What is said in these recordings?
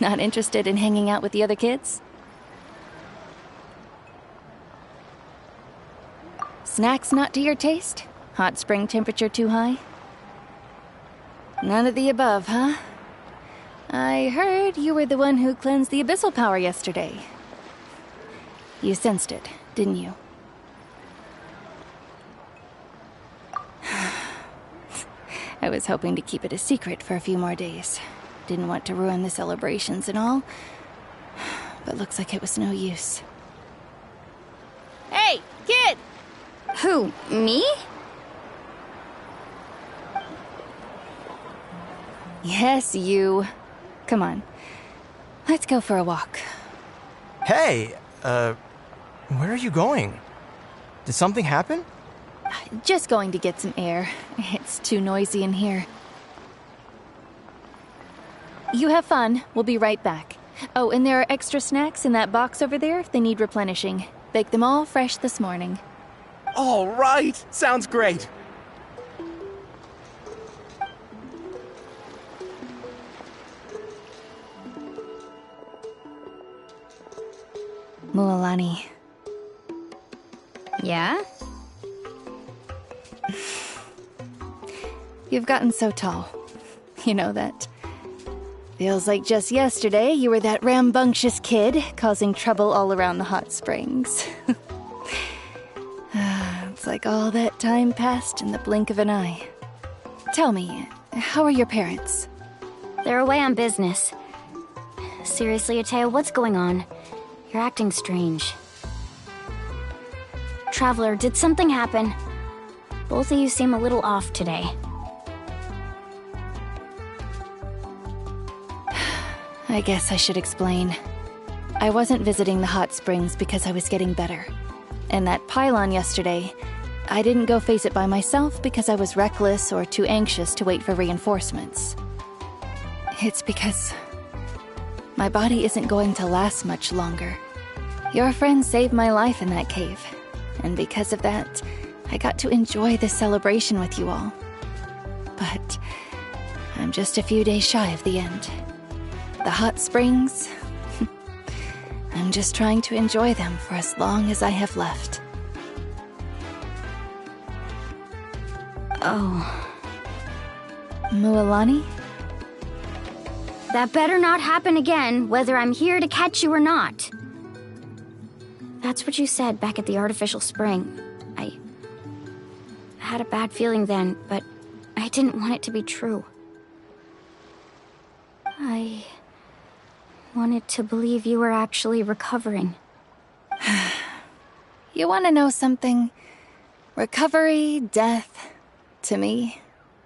Not interested in hanging out with the other kids? Snacks not to your taste? Hot spring temperature too high? None of the above, huh? I heard you were the one who cleansed the abyssal power yesterday. You sensed it, didn't you? I was hoping to keep it a secret for a few more days. Didn't want to ruin the celebrations and all, but looks like it was no use. Hey, kid! Who, me? Yes, you. Come on. Let's go for a walk. Hey, where are you going? Did something happen? Just going to get some air. It's too noisy in here. You have fun. We'll be right back. Oh, and there are extra snacks in that box over there if they need replenishing. Baked them all fresh this morning. All right! Sounds great! Mualani. Yeah? You've gotten so tall. You know that. Feels like just yesterday you were that rambunctious kid causing trouble all around the hot springs. It's like all that time passed in the blink of an eye. Tell me, how are your parents? They're away on business. Seriously, Ateo, what's going on? You're acting strange. Traveler, did something happen? Both of you seem a little off today. I guess I should explain. I wasn't visiting the hot springs because I was getting better. And that pylon yesterday, I didn't go face it by myself because I was reckless or too anxious to wait for reinforcements. It's because my body isn't going to last much longer. Your friend saved my life in that cave, and because of that, I got to enjoy this celebration with you all. But I'm just a few days shy of the end. The hot springs, I'm just trying to enjoy them for as long as I have left. Oh. Mualani? That better not happen again, whether I'm here to catch you or not. That's what you said back at the artificial spring. I had a bad feeling then, but I didn't want it to be true. I wanted to believe you were actually recovering. You want to know something? Recovery, death, to me,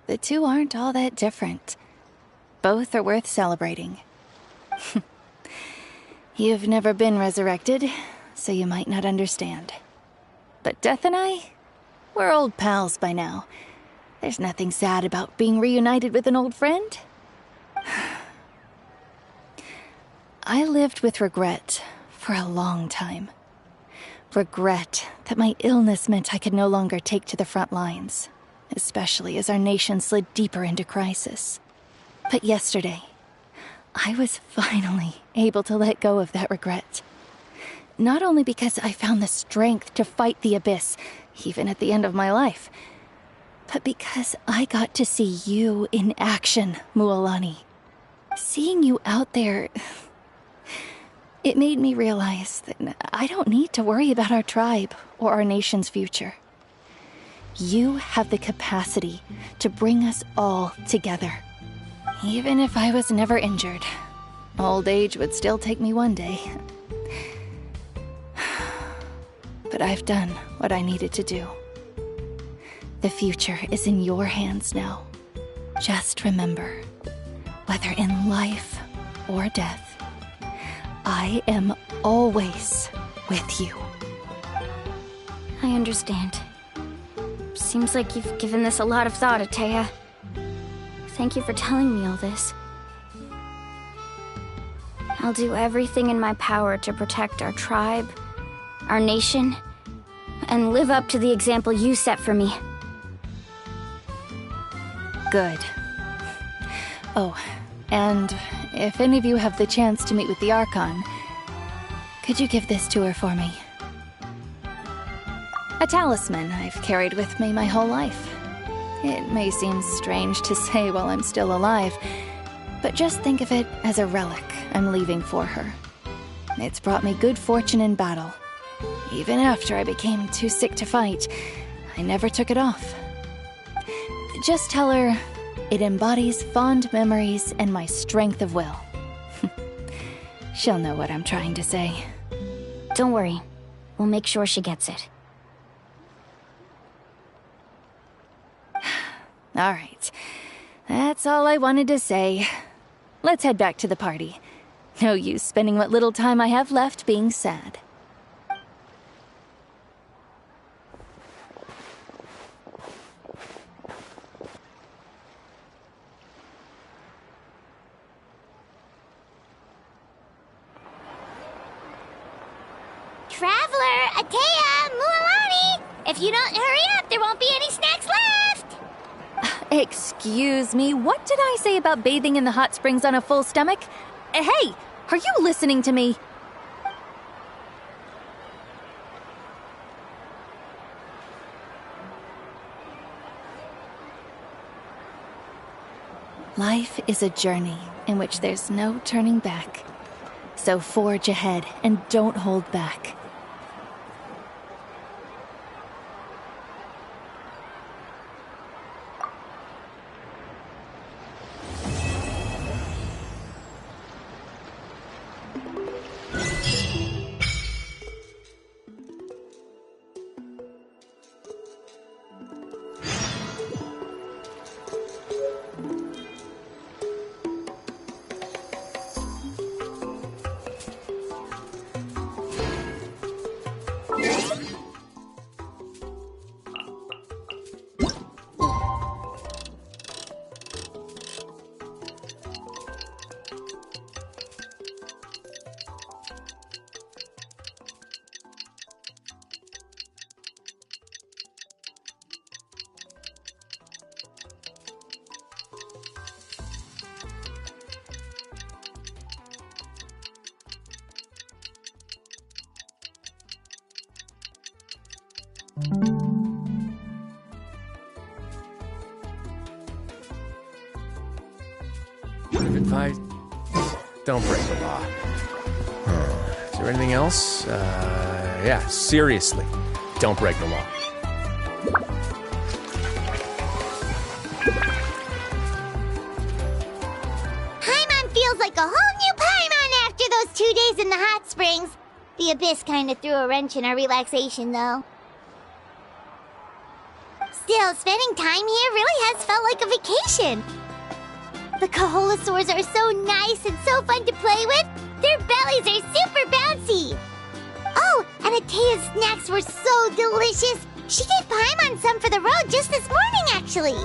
the two aren't all that different. Both are worth celebrating. You've never been resurrected, so you might not understand. But Death and I, we're old pals by now. There's nothing sad about being reunited with an old friend. I lived with regret for a long time. Regret that my illness meant I could no longer take to the front lines, especially as our nation slid deeper into crisis. But yesterday, I was finally able to let go of that regret. Not only because I found the strength to fight the abyss, even at the end of my life, but because I got to see you in action, Mualani. Seeing you out there, it made me realize that I don't need to worry about our tribe or our nation's future. You have the capacity to bring us all together. Even if I was never injured, old age would still take me one day. But I've done what I needed to do. The future is in your hands now. Just remember, whether in life or death, I am always with you. I understand. Seems like you've given this a lot of thought, Atea. Thank you for telling me all this. I'll do everything in my power to protect our tribe, our nation, and live up to the example you set for me. Good. Oh, And if any of you have the chance to meet with the Archon, could you give this to her for me? A talisman I've carried with me my whole life. It may seem strange to say while I'm still alive, but just think of it as a relic I'm leaving for her. It's brought me good fortune in battle. Even after I became too sick to fight, I never took it off. Just tell her it embodies fond memories and my strength of will. She'll know what I'm trying to say. Don't worry. We'll make sure she gets it. All right. That's all I wanted to say. Let's head back to the party. No use spending what little time I have left being sad. Traveler, Atea, Mualani! If you don't hurry up, there won't be any snacks left! Excuse me, what did I say about bathing in the hot springs on a full stomach? Hey, are you listening to me? Life is a journey in which there's no turning back. So forge ahead and don't hold back. Advice: don't break the law. Is there anything else? Yeah, seriously, don't break the law. Paimon feels like a whole new Paimon after those 2 days in the hot springs. The Abyss kind of threw a wrench in our relaxation, though. Still, spending time here really has felt like a vacation. The Kaholasaurs are so nice and so fun to play with. Their bellies are super bouncy. Oh, and Atea's snacks were so delicious. She gave Paimon some for the road just this morning, actually.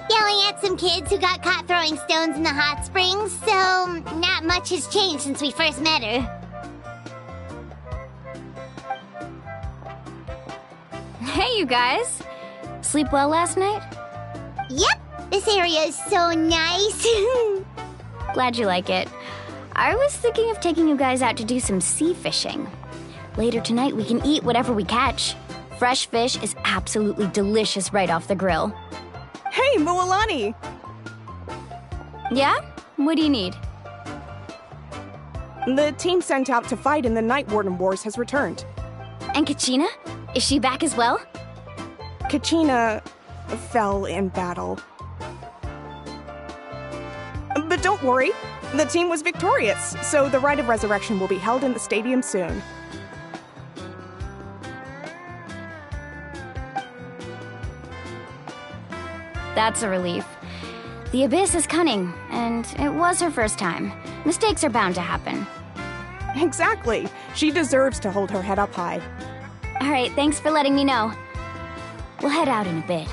Yelling at some kids who got caught throwing stones in the hot springs, so not much has changed since we first met her. Hey, you guys. Sleep well last night? Yep, this area is so nice. Glad you like it. I was thinking of taking you guys out to do some sea fishing. Later tonight, we can eat whatever we catch. Fresh fish is absolutely delicious right off the grill. Hey, Mualani! Yeah? What do you need? The team sent out to fight in the Night Warden Wars has returned. And Kachina? Is she back as well? Kachina fell in battle. But don't worry, the team was victorious, so the Rite of Resurrection will be held in the stadium soon. That's a relief. The Abyss is cunning, and it was her first time. Mistakes are bound to happen. Exactly. She deserves to hold her head up high. All right, thanks for letting me know. We'll head out in a bit.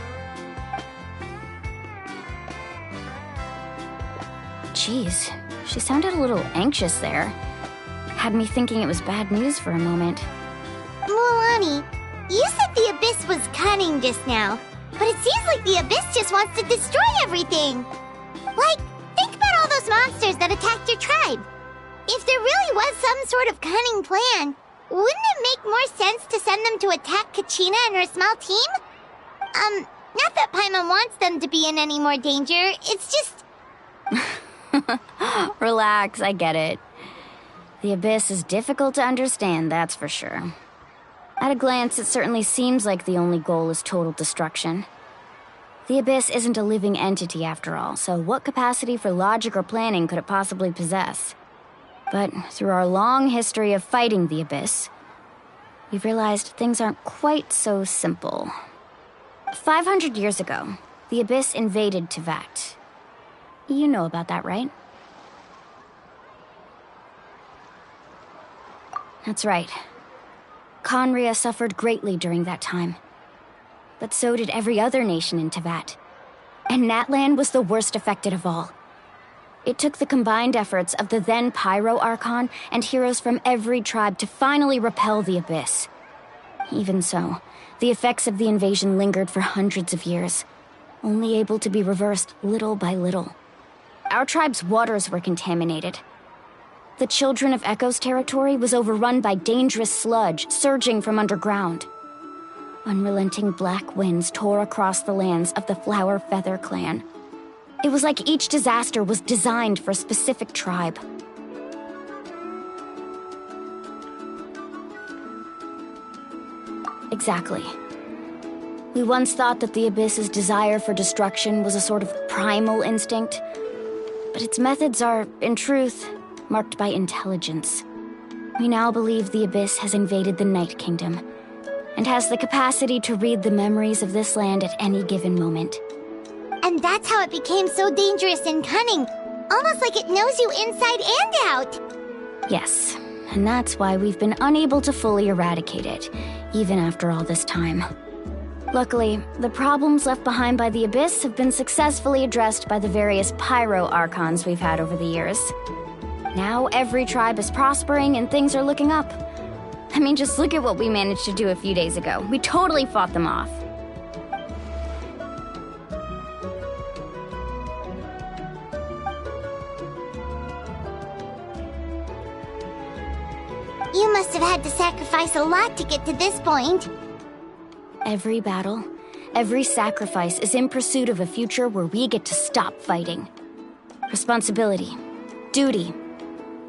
Jeez, she sounded a little anxious there. Had me thinking it was bad news for a moment. Mualani, you said the Abyss was cunning just now, but it seems like the Abyss just wants to destroy everything. Like, think about all those monsters that attacked your tribe. If there really was some sort of cunning plan, wouldn't it make more sense to send them to attack Kachina and her small team? Not that Paimon wants them to be in any more danger, it's just... Relax, I get it. The Abyss is difficult to understand, that's for sure. At a glance, it certainly seems like the only goal is total destruction. The Abyss isn't a living entity after all, so what capacity for logic or planning could it possibly possess? But through our long history of fighting the Abyss, we've realized things aren't quite so simple. 500 years ago, the Abyss invaded Teyvat. You know about that, right? That's right. Conria suffered greatly during that time. But so did every other nation in Teyvat. And Natlan was the worst affected of all. It took the combined efforts of the then Pyro Archon and heroes from every tribe to finally repel the Abyss. Even so, the effects of the invasion lingered for hundreds of years, only able to be reversed little by little. Our tribe's waters were contaminated. The Children of Echo's territory was overrun by dangerous sludge surging from underground. Unrelenting black winds tore across the lands of the Flower Feather clan. It was like each disaster was designed for a specific tribe. Exactly. We once thought that the Abyss's desire for destruction was a sort of primal instinct, but its methods are, in truth, marked by intelligence. We now believe the Abyss has invaded the Night Kingdom, and has the capacity to read the memories of this land at any given moment. And that's how it became so dangerous and cunning, almost like it knows you inside and out. Yes, and that's why we've been unable to fully eradicate it, even after all this time. Luckily, the problems left behind by the Abyss have been successfully addressed by the various Pyro Archons we've had over the years. Now every tribe is prospering and things are looking up. I mean, just look at what we managed to do a few days ago. We totally fought them off. You must have had to sacrifice a lot to get to this point. Every battle, every sacrifice is in pursuit of a future where we get to stop fighting. Responsibility, duty,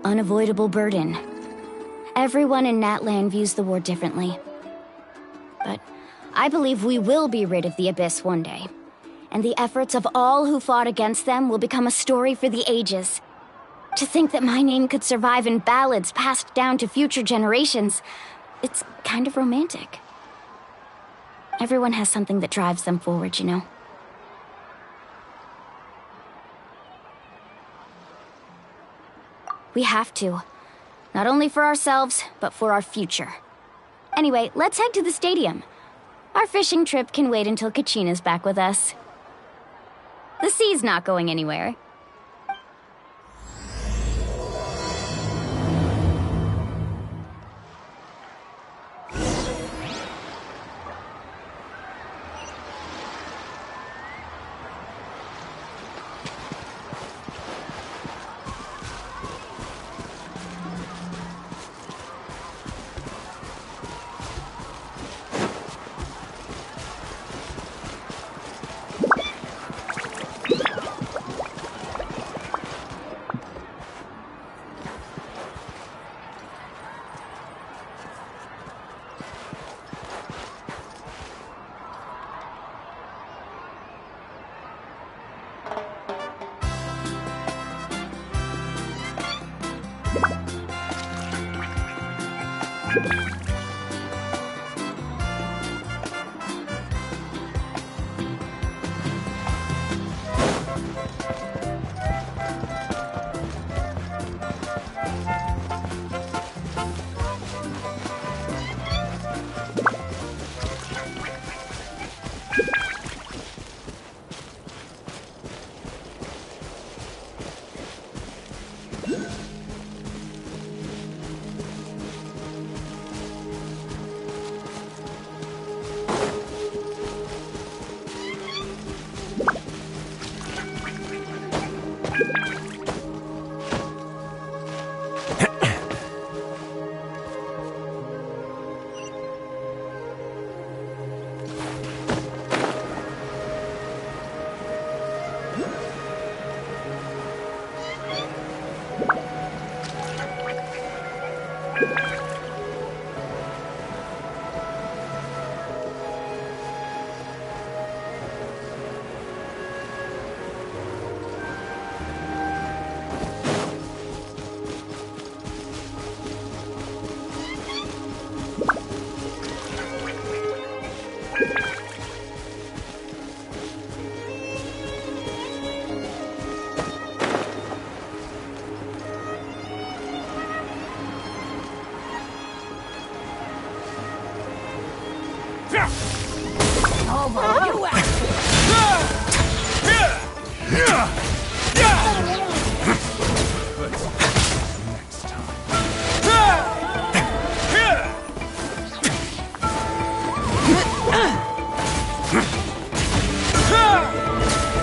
unavoidable burden. Everyone in Natlan views the war differently. But I believe we will be rid of the Abyss one day. And the efforts of all who fought against them will become a story for the ages. To think that my name could survive in ballads passed down to future generations, it's kind of romantic. Everyone has something that drives them forward, you know? We have to. Not only for ourselves, but for our future. Anyway, let's head to the stadium. Our fishing trip can wait until Kachina's back with us. The sea's not going anywhere.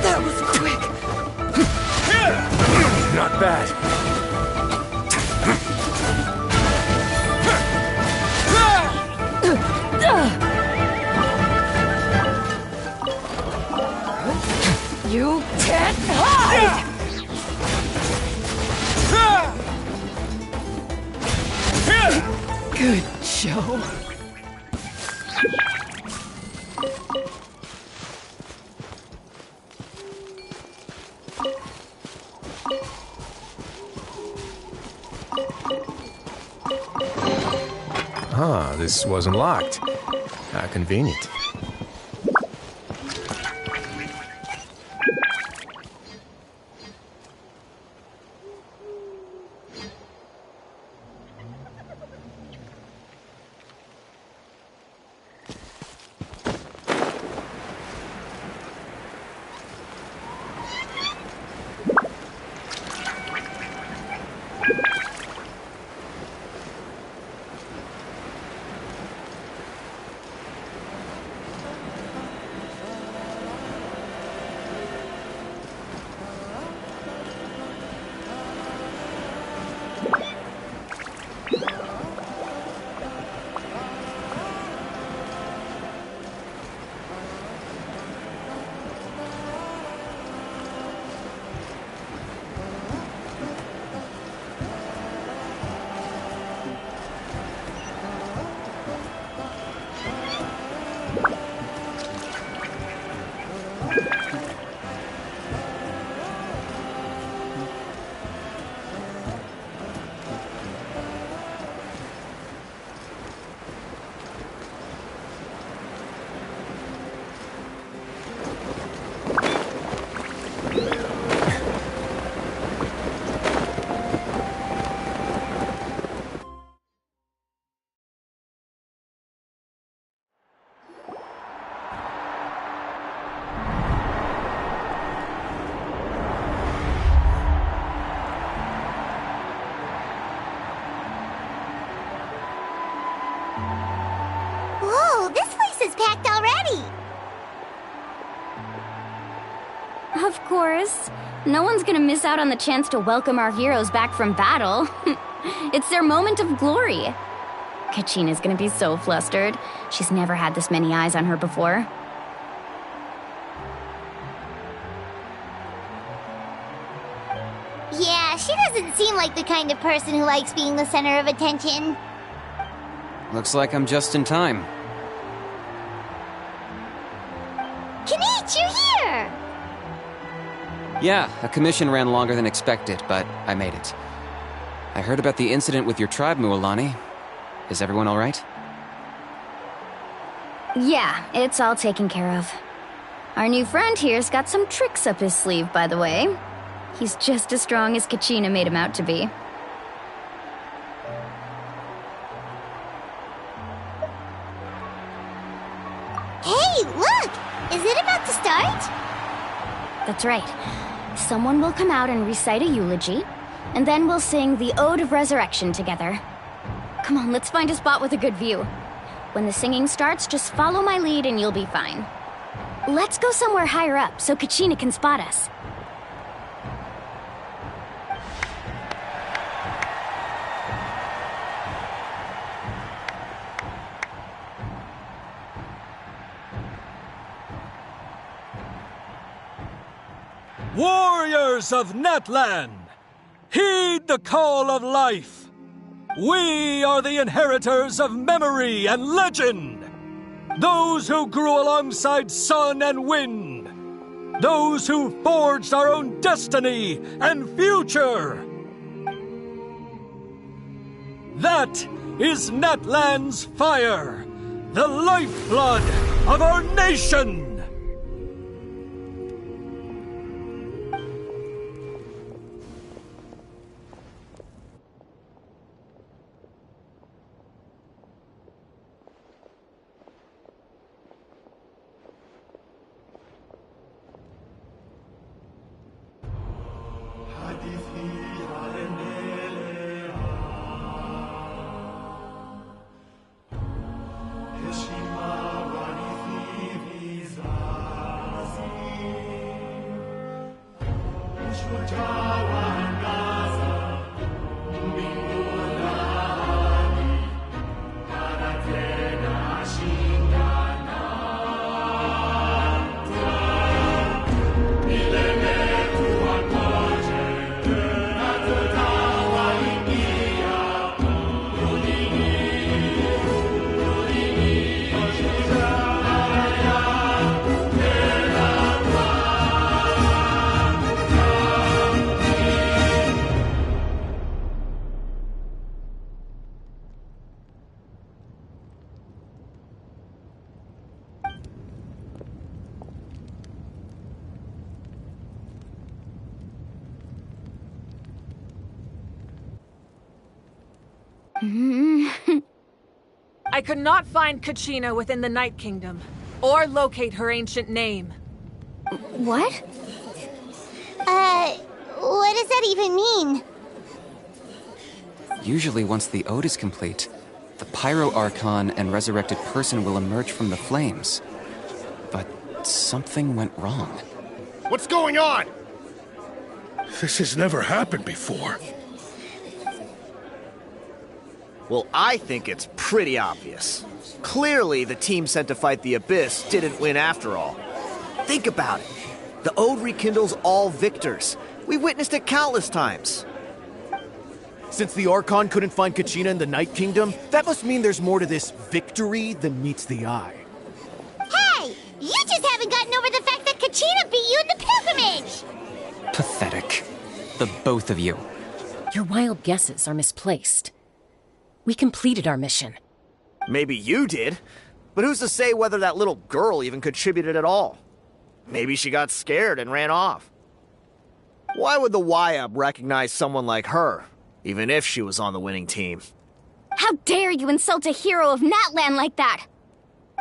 That was quick. Not bad. You can't hide! Good show. Ah, this wasn't locked. How convenient. Whoa, this place is packed already! Of course. No one's gonna miss out on the chance to welcome our heroes back from battle. It's their moment of glory. Kachina's gonna be so flustered. She's never had this many eyes on her before. Yeah, she doesn't seem like the kind of person who likes being the center of attention. Looks like I'm just in time. Kinich, you're here! Yeah, a commission ran longer than expected, but I made it. I heard about the incident with your tribe, Mualani. Is everyone all right? Yeah, it's all taken care of. Our new friend here's got some tricks up his sleeve, by the way. He's just as strong as Kachina made him out to be. Hey, look! Is it about to start? That's right. Someone will come out and recite a eulogy, and then we'll sing the Ode of Resurrection together. Come on, let's find a spot with a good view. When the singing starts, just follow my lead and you'll be fine. Let's go somewhere higher up so Kachina can spot us. Warriors of Natlan, heed the call of life. We are the inheritors of memory and legend. Those who grew alongside sun and wind. Those who forged our own destiny and future. That is Natlan's fire, the lifeblood of our nation. I could not find Kachina within the Night Kingdom, or locate her ancient name. What? What does that even mean? Usually once the ode is complete, the Pyro Archon and resurrected person will emerge from the flames. But something went wrong. What's going on? This has never happened before. Well, I think it's pretty obvious. Clearly, the team sent to fight the Abyss didn't win after all. Think about it. The Ode rekindles all victors. We witnessed it countless times. Since the Archon couldn't find Kachina in the Night Kingdom, that must mean there's more to this victory than meets the eye. Hey! You just haven't gotten over the fact that Kachina beat you in the pilgrimage! Pathetic. The both of you. Your wild guesses are misplaced. We completed our mission. Maybe you did, but who's to say whether that little girl even contributed at all? Maybe she got scared and ran off. Why would the YUB recognize someone like her, even if she was on the winning team? How dare you insult a hero of Natlan like that?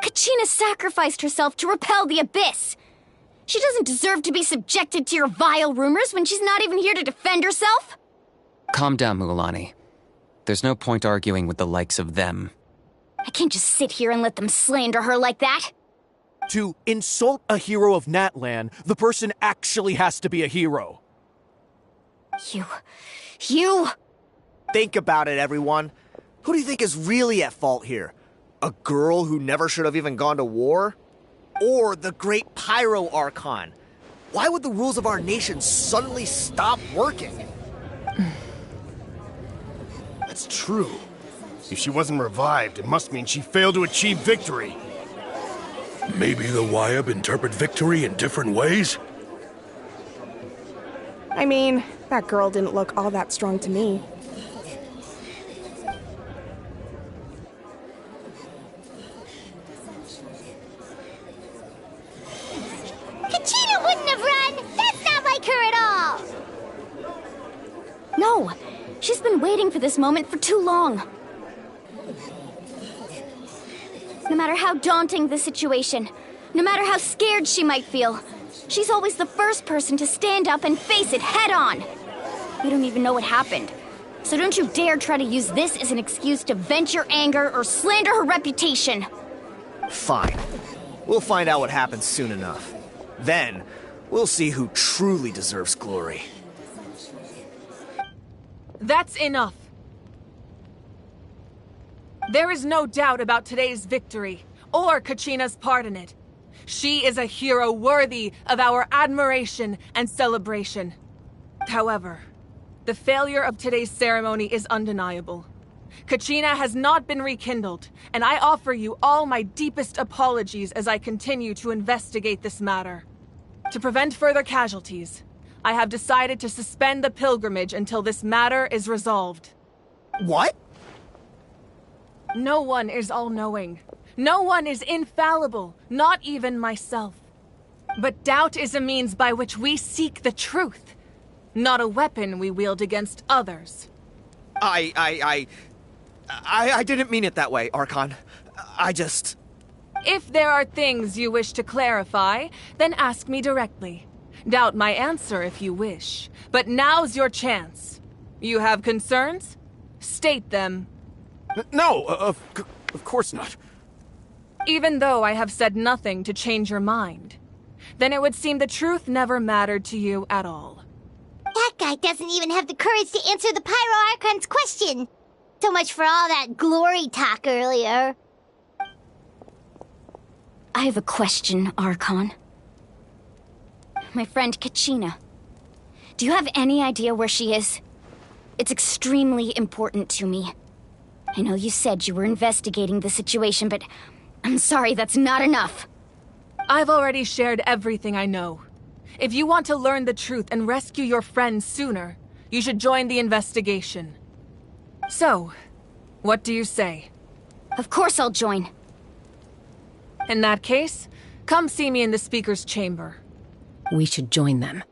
Kachina sacrificed herself to repel the Abyss. She doesn't deserve to be subjected to your vile rumors when she's not even here to defend herself. Calm down, Mualani. There's no point arguing with the likes of them. I can't just sit here and let them slander her like that. To insult a hero of Natlan, the person actually has to be a hero. You... Think about it, everyone. Who do you think is really at fault here? A girl who never should have even gone to war? Or the great Pyro Archon? Why would the rules of our nation suddenly stop working? That's true. If she wasn't revived, it must mean she failed to achieve victory. Maybe the YUB interpret victory in different ways? I mean, that girl didn't look all that strong to me. Kachina wouldn't have run! That's not like her at all! No, she's been waiting for this moment for too long. No matter how daunting the situation, no matter how scared she might feel, she's always the first person to stand up and face it head on. We don't even know what happened, so don't you dare try to use this as an excuse to vent your anger or slander her reputation. Fine. We'll find out what happens soon enough. Then, we'll see who truly deserves glory. That's enough. There is no doubt about today's victory, or Kachina's part in it. She is a hero worthy of our admiration and celebration. However, the failure of today's ceremony is undeniable. Kachina has not been rekindled, and I offer you all my deepest apologies as I continue to investigate this matter. To prevent further casualties, I have decided to suspend the pilgrimage until this matter is resolved. What? No one is all-knowing. No one is infallible, not even myself. But doubt is a means by which we seek the truth, not a weapon we wield against others. I didn't mean it that way, Archon. I just... If there are things you wish to clarify, then ask me directly. Doubt my answer if you wish. But now's your chance. You have concerns? State them. No, of course not. Even though I have said nothing to change your mind, then it would seem the truth never mattered to you at all. That guy doesn't even have the courage to answer the Pyro Archon's question. So much for all that glory talk earlier. I have a question, Archon. My friend Kachina. Do you have any idea where she is? It's extremely important to me. I know you said you were investigating the situation, but I'm sorry, that's not enough. I've already shared everything I know. If you want to learn the truth and rescue your friend sooner, you should join the investigation. So, what do you say? Of course I'll join. In that case, come see me in the speaker's chamber. We should join them.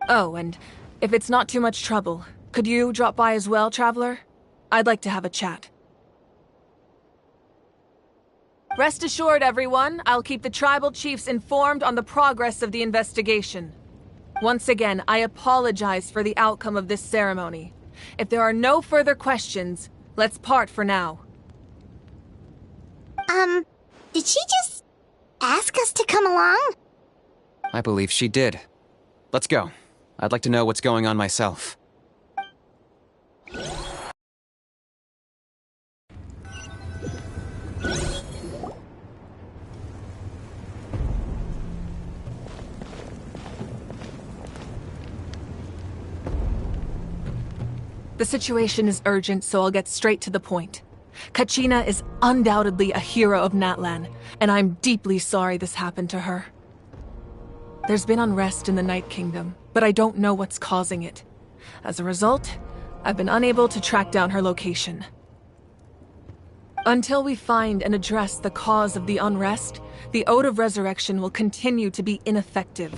Oh, and if it's not too much trouble, could you drop by as well, Traveler? I'd like to have a chat. Rest assured, everyone, I'll keep the tribal chiefs informed on the progress of the investigation. Once again, I apologize for the outcome of this ceremony. If there are no further questions, let's part for now. Did she just ask us to come along? I believe she did. Let's go. I'd like to know what's going on myself. The situation is urgent, so I'll get straight to the point. Kachina is undoubtedly a hero of Natlan, and I'm deeply sorry this happened to her. There's been unrest in the Night Kingdom, but I don't know what's causing it. As a result, I've been unable to track down her location. Until we find and address the cause of the unrest, the Ode of Resurrection will continue to be ineffective.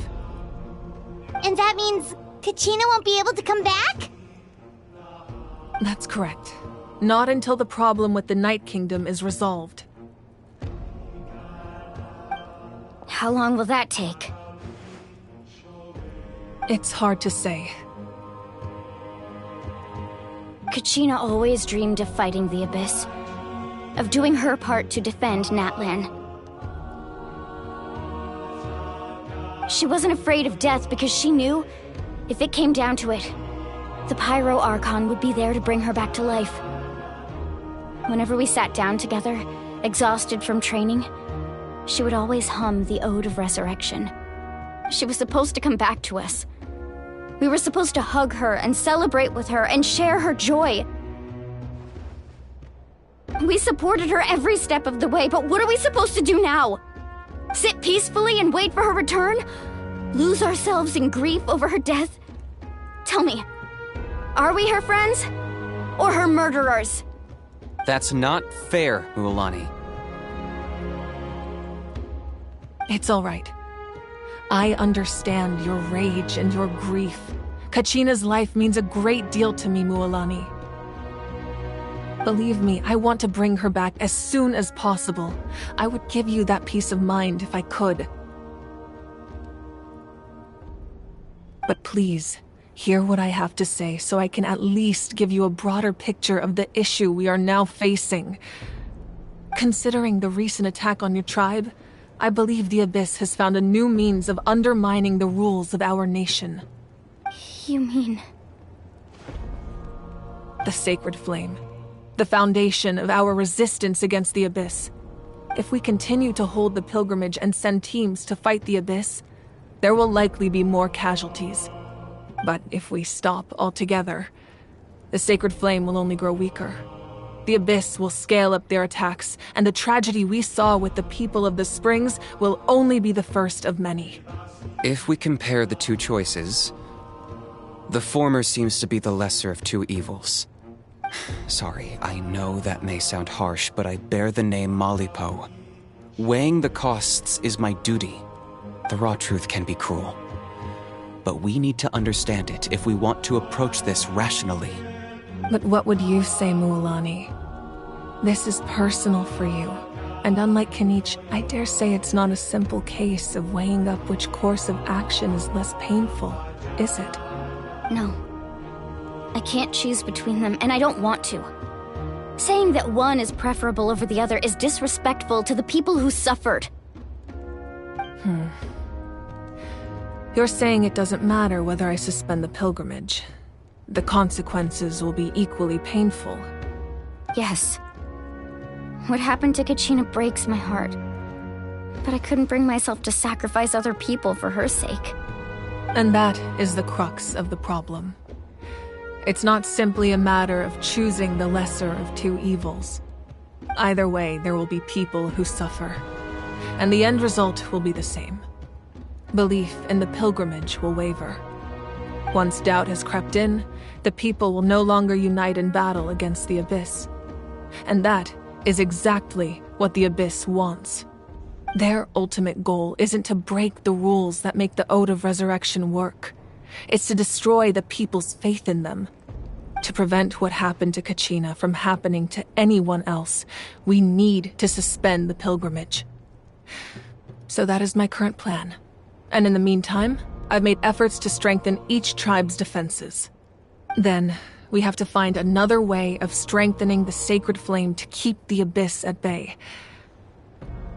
And that means Kachina won't be able to come back? That's correct. Not until the problem with the Night Kingdom is resolved. How long will that take? It's hard to say. Kachina always dreamed of fighting the Abyss, of doing her part to defend Natlan. She wasn't afraid of death because she knew, if it came down to it, the Pyro Archon would be there to bring her back to life. Whenever we sat down together, exhausted from training, she would always hum the Ode of Resurrection. She was supposed to come back to us. We were supposed to hug her and celebrate with her and share her joy. We supported her every step of the way, but what are we supposed to do now? Sit peacefully and wait for her return? Lose ourselves in grief over her death? Tell me, are we her friends? Or her murderers? That's not fair, Mualani. It's all right. I understand your rage and your grief. Kachina's life means a great deal to me, Mualani. Believe me, I want to bring her back as soon as possible. I would give you that peace of mind if I could. But please, hear what I have to say so I can at least give you a broader picture of the issue we are now facing. Considering the recent attack on your tribe, I believe the Abyss has found a new means of undermining the rules of our nation. You mean... The Sacred Flame. The foundation of our resistance against the Abyss. if we continue to hold the pilgrimage and send teams to fight the Abyss, there will likely be more casualties. But if we stop altogether, the Sacred Flame will only grow weaker. The Abyss will scale up their attacks, and the tragedy we saw with the people of the Springs will only be the first of many. If we compare the two choices, the former seems to be the lesser of two evils. Sorry, I know that may sound harsh, but I bear the name Malipo. Weighing the costs is my duty. The raw truth can be cruel. But we need to understand it if we want to approach this rationally. But what would you say, Mualani? This is personal for you. And unlike Kinich, I dare say it's not a simple case of weighing up which course of action is less painful, is it? No. I can't choose between them, and I don't want to. Saying that one is preferable over the other is disrespectful to the people who suffered. You're saying it doesn't matter whether I suspend the pilgrimage. The consequences will be equally painful. Yes. What happened to Kachina breaks my heart. But I couldn't bring myself to sacrifice other people for her sake. And that is the crux of the problem. It's not simply a matter of choosing the lesser of two evils. Either way, there will be people who suffer. And the end result will be the same. Belief in the pilgrimage will waver. Once doubt has crept in, the people will no longer unite in battle against the Abyss. And that is exactly what the Abyss wants. Their ultimate goal isn't to break the rules that make the Ode of Resurrection work. It's to destroy the people's faith in them. To prevent what happened to Kachina from happening to anyone else, we need to suspend the pilgrimage. So that is my current plan. And in the meantime, I've made efforts to strengthen each tribe's defenses. Then, we have to find another way of strengthening the Sacred Flame to keep the Abyss at bay.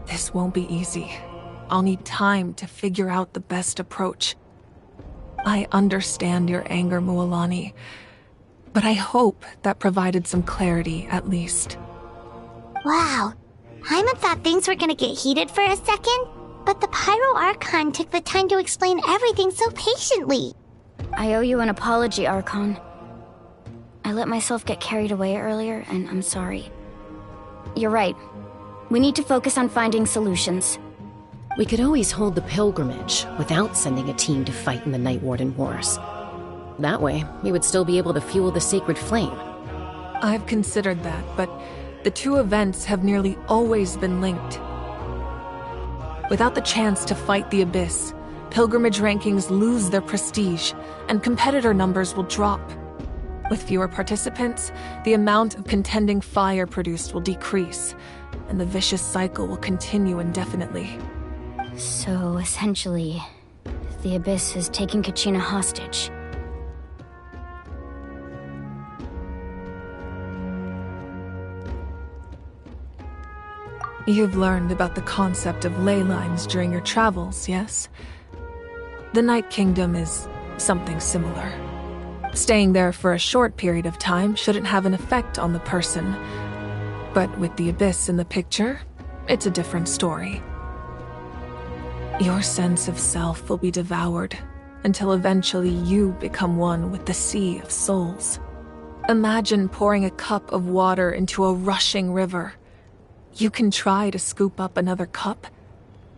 This won't be easy. I'll need time to figure out the best approach. I understand your anger, Mualani, but I hope that provided some clarity, at least. Wow. Hyman thought things were gonna get heated for a second, but the Pyro Archon took the time to explain everything so patiently. I owe you an apology, Archon. I let myself get carried away earlier, and I'm sorry. You're right. We need to focus on finding solutions. We could always hold the pilgrimage without sending a team to fight in the Night Warden Wars. That way, we would still be able to fuel the Sacred Flame. I've considered that, but the two events have nearly always been linked. Without the chance to fight the Abyss, pilgrimage rankings lose their prestige, and competitor numbers will drop. With fewer participants, the amount of contending fire produced will decrease, and the vicious cycle will continue indefinitely. So, essentially, the Abyss is taking Kachina hostage. You've learned about the concept of ley lines during your travels, yes? The Night Kingdom is something similar. Staying there for a short period of time shouldn't have an effect on the person. But with the Abyss in the picture, it's a different story. Your sense of self will be devoured until eventually you become one with the Sea of Souls. Imagine pouring a cup of water into a rushing river. You can try to scoop up another cup,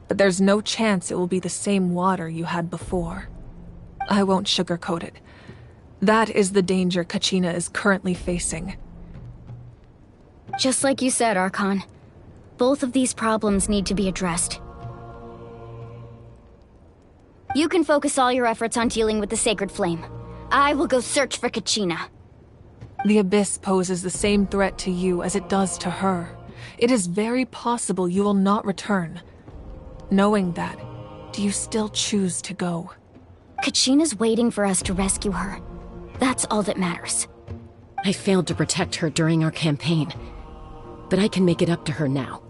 but there's no chance it will be the same water you had before. I won't sugarcoat it. That is the danger Kachina is currently facing. Just like you said, Archon. Both of these problems need to be addressed. You can focus all your efforts on dealing with the Sacred Flame. I will go search for Kachina. The Abyss poses the same threat to you as it does to her. It is very possible you will not return. Knowing that, do you still choose to go? Kachina's waiting for us to rescue her. That's all that matters. I failed to protect her during our campaign, but I can make it up to her now.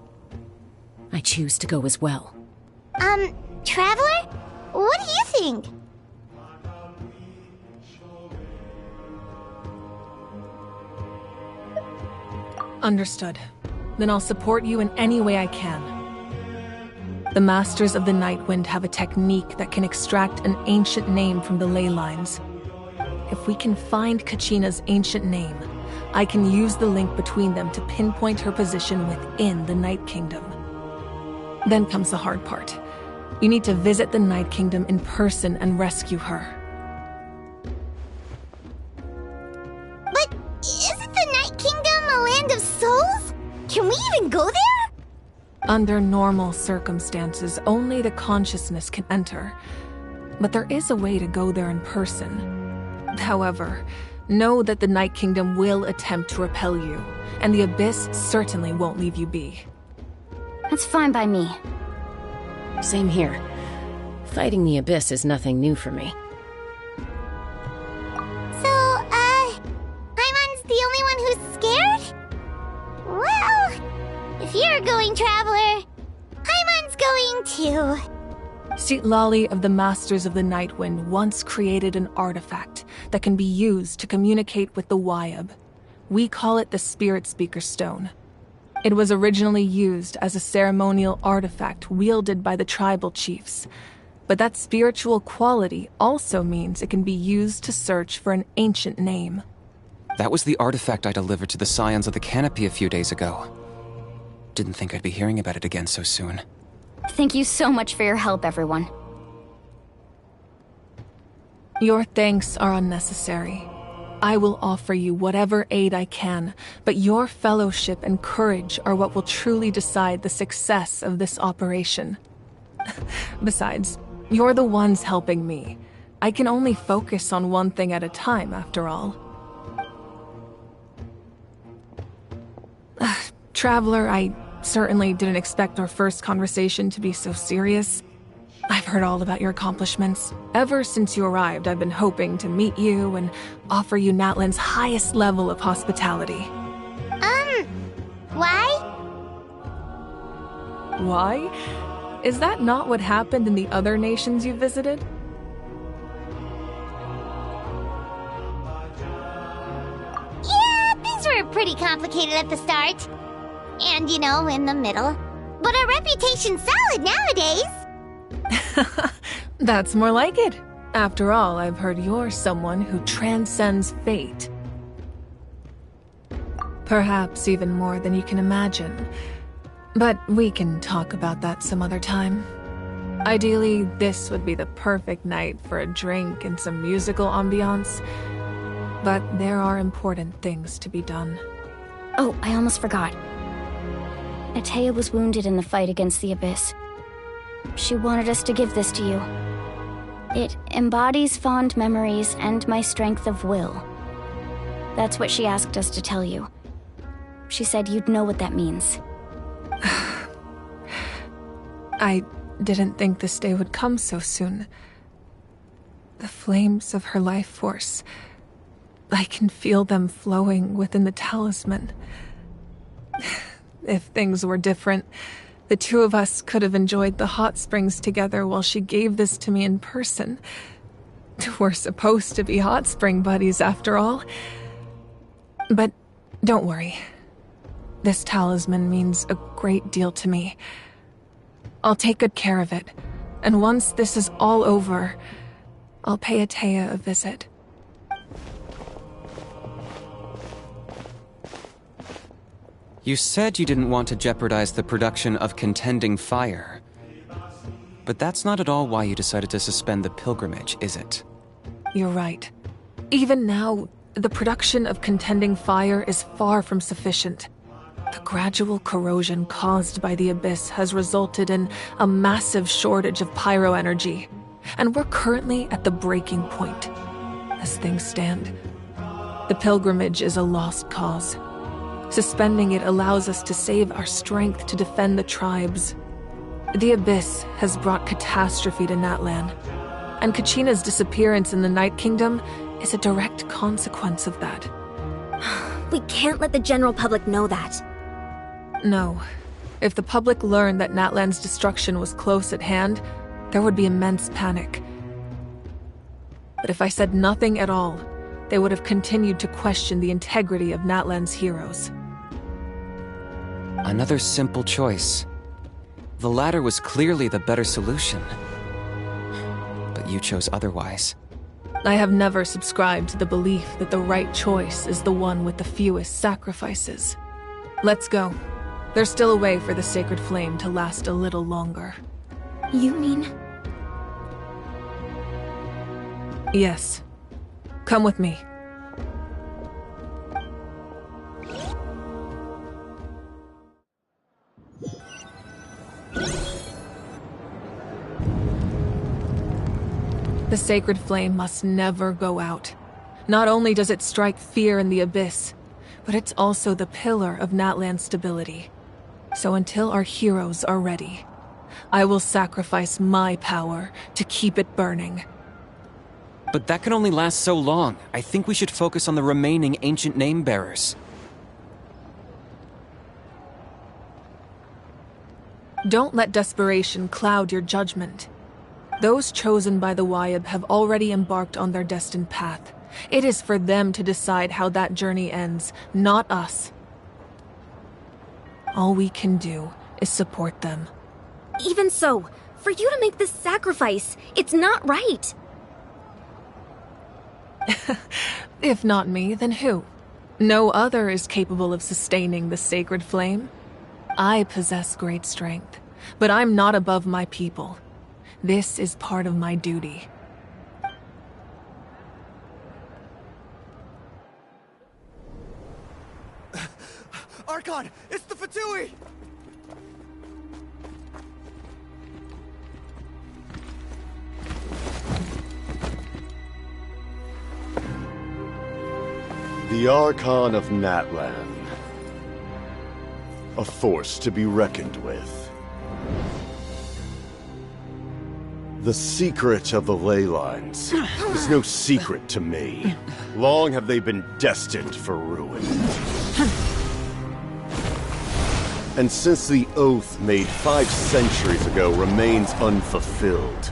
I choose to go as well. Traveler? What do you think? Understood. then I'll support you in any way I can. The Masters of the Nightwind have a technique that can extract an ancient name from the ley lines. If we can find Kachina's ancient name, I can use the link between them to pinpoint her position within the Night Kingdom. Then comes the hard part. You need to visit the Night Kingdom in person and rescue her. But isn't the Night Kingdom a land of souls? Can we even go there? Under normal circumstances, only the consciousness can enter. But there is a way to go there in person. However, know that the Night Kingdom will attempt to repel you, and the Abyss certainly won't leave you be. That's fine by me. Same here. Fighting the Abyss is nothing new for me. So, Paimon's the only one who's scared? Well, if you're going, Traveler, Paimon's going too. Citlali of the Masters of the Nightwind once created an artifact that can be used to communicate with the Wyab. We call it the Spirit Speaker Stone. It was originally used as a ceremonial artifact wielded by the tribal chiefs, but that spiritual quality also means it can be used to search for an ancient name. That was the artifact I delivered to the Scions of the Canopy a few days ago. Didn't think I'd be hearing about it again so soon. Thank you so much for your help, everyone. Your thanks are unnecessary. I will offer you whatever aid I can, but your fellowship and courage are what will truly decide the success of this operation. Besides, you're the ones helping me. I can only focus on one thing at a time, after all. Traveler, I certainly didn't expect our first conversation to be so serious. I've heard all about your accomplishments. Ever since you arrived, I've been hoping to meet you and offer you Natlan's highest level of hospitality. Why? Why? Is that not what happened in the other nations you visited? Yeah, things were pretty complicated at the start. And, in the middle. But our reputation's solid nowadays. That's more like it. After all, I've heard you're someone who transcends fate. Perhaps even more than you can imagine. But we can talk about that some other time. Ideally, this would be the perfect night for a drink and some musical ambiance. But there are important things to be done. Oh, I almost forgot. Atea was wounded in the fight against the Abyss. She wanted us to give this to you. It embodies fond memories and my strength of will. That's what she asked us to tell you. She said you'd know what that means. I didn't think this day would come so soon. The flames of her life force. I can feel them flowing within the talisman. If things were different, the two of us could have enjoyed the hot springs together while she gave this to me in person. We're supposed to be hot spring buddies after all. But don't worry. This talisman means a great deal to me. I'll take good care of it, and once this is all over, I'll pay Atea a visit. You said you didn't want to jeopardize the production of Contending Fire. But that's not at all why you decided to suspend the pilgrimage, is it? You're right. Even now, the production of Contending Fire is far from sufficient. The gradual corrosion caused by the Abyss has resulted in a massive shortage of pyro energy, and we're currently at the breaking point. As things stand, the pilgrimage is a lost cause. Suspending it allows us to save our strength to defend the tribes. The Abyss has brought catastrophe to Natlan, and Kachina's disappearance in the Night Kingdom is a direct consequence of that. We can't let the general public know that. No. If the public learned that Natlan's destruction was close at hand, there would be immense panic. But if I said nothing at all, they would have continued to question the integrity of Natlan's heroes. Another simple choice. The latter was clearly the better solution. But you chose otherwise. I have never subscribed to the belief that the right choice is the one with the fewest sacrifices. Let's go. There's still a way for the sacred flame to last a little longer. You mean? Yes. Come with me. The sacred flame must never go out. Not only does it strike fear in the abyss, but it's also the pillar of Natlan's stability. So until our heroes are ready, I will sacrifice my power to keep it burning. But that can only last so long. I think we should focus on the remaining ancient name-bearers. Don't let desperation cloud your judgment. Those chosen by the Wyab have already embarked on their destined path. It is for them to decide how that journey ends, not us. All we can do is support them. Even so, for you to make this sacrifice, it's not right. If not me, then who? No other is capable of sustaining the sacred flame. I possess great strength, but I'm not above my people. This is part of my duty. Archon, it's the Fatui! The Archon of Natlan. A force to be reckoned with. The secret of the ley lines is no secret to me. Long have they been destined for ruin. And since the oath made 5 centuries ago remains unfulfilled,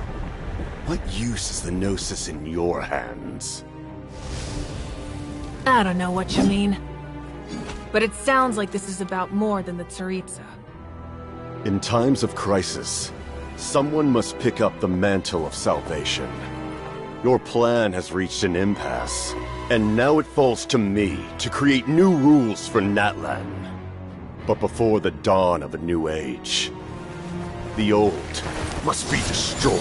what use is the Gnosis in your hands? I don't know what you mean. But it sounds like this is about more than the Tsaritsa. In times of crisis, someone must pick up the mantle of salvation. Your plan has reached an impasse, and now it falls to me to create new rules for Natlan. But before the dawn of a new age, the old must be destroyed.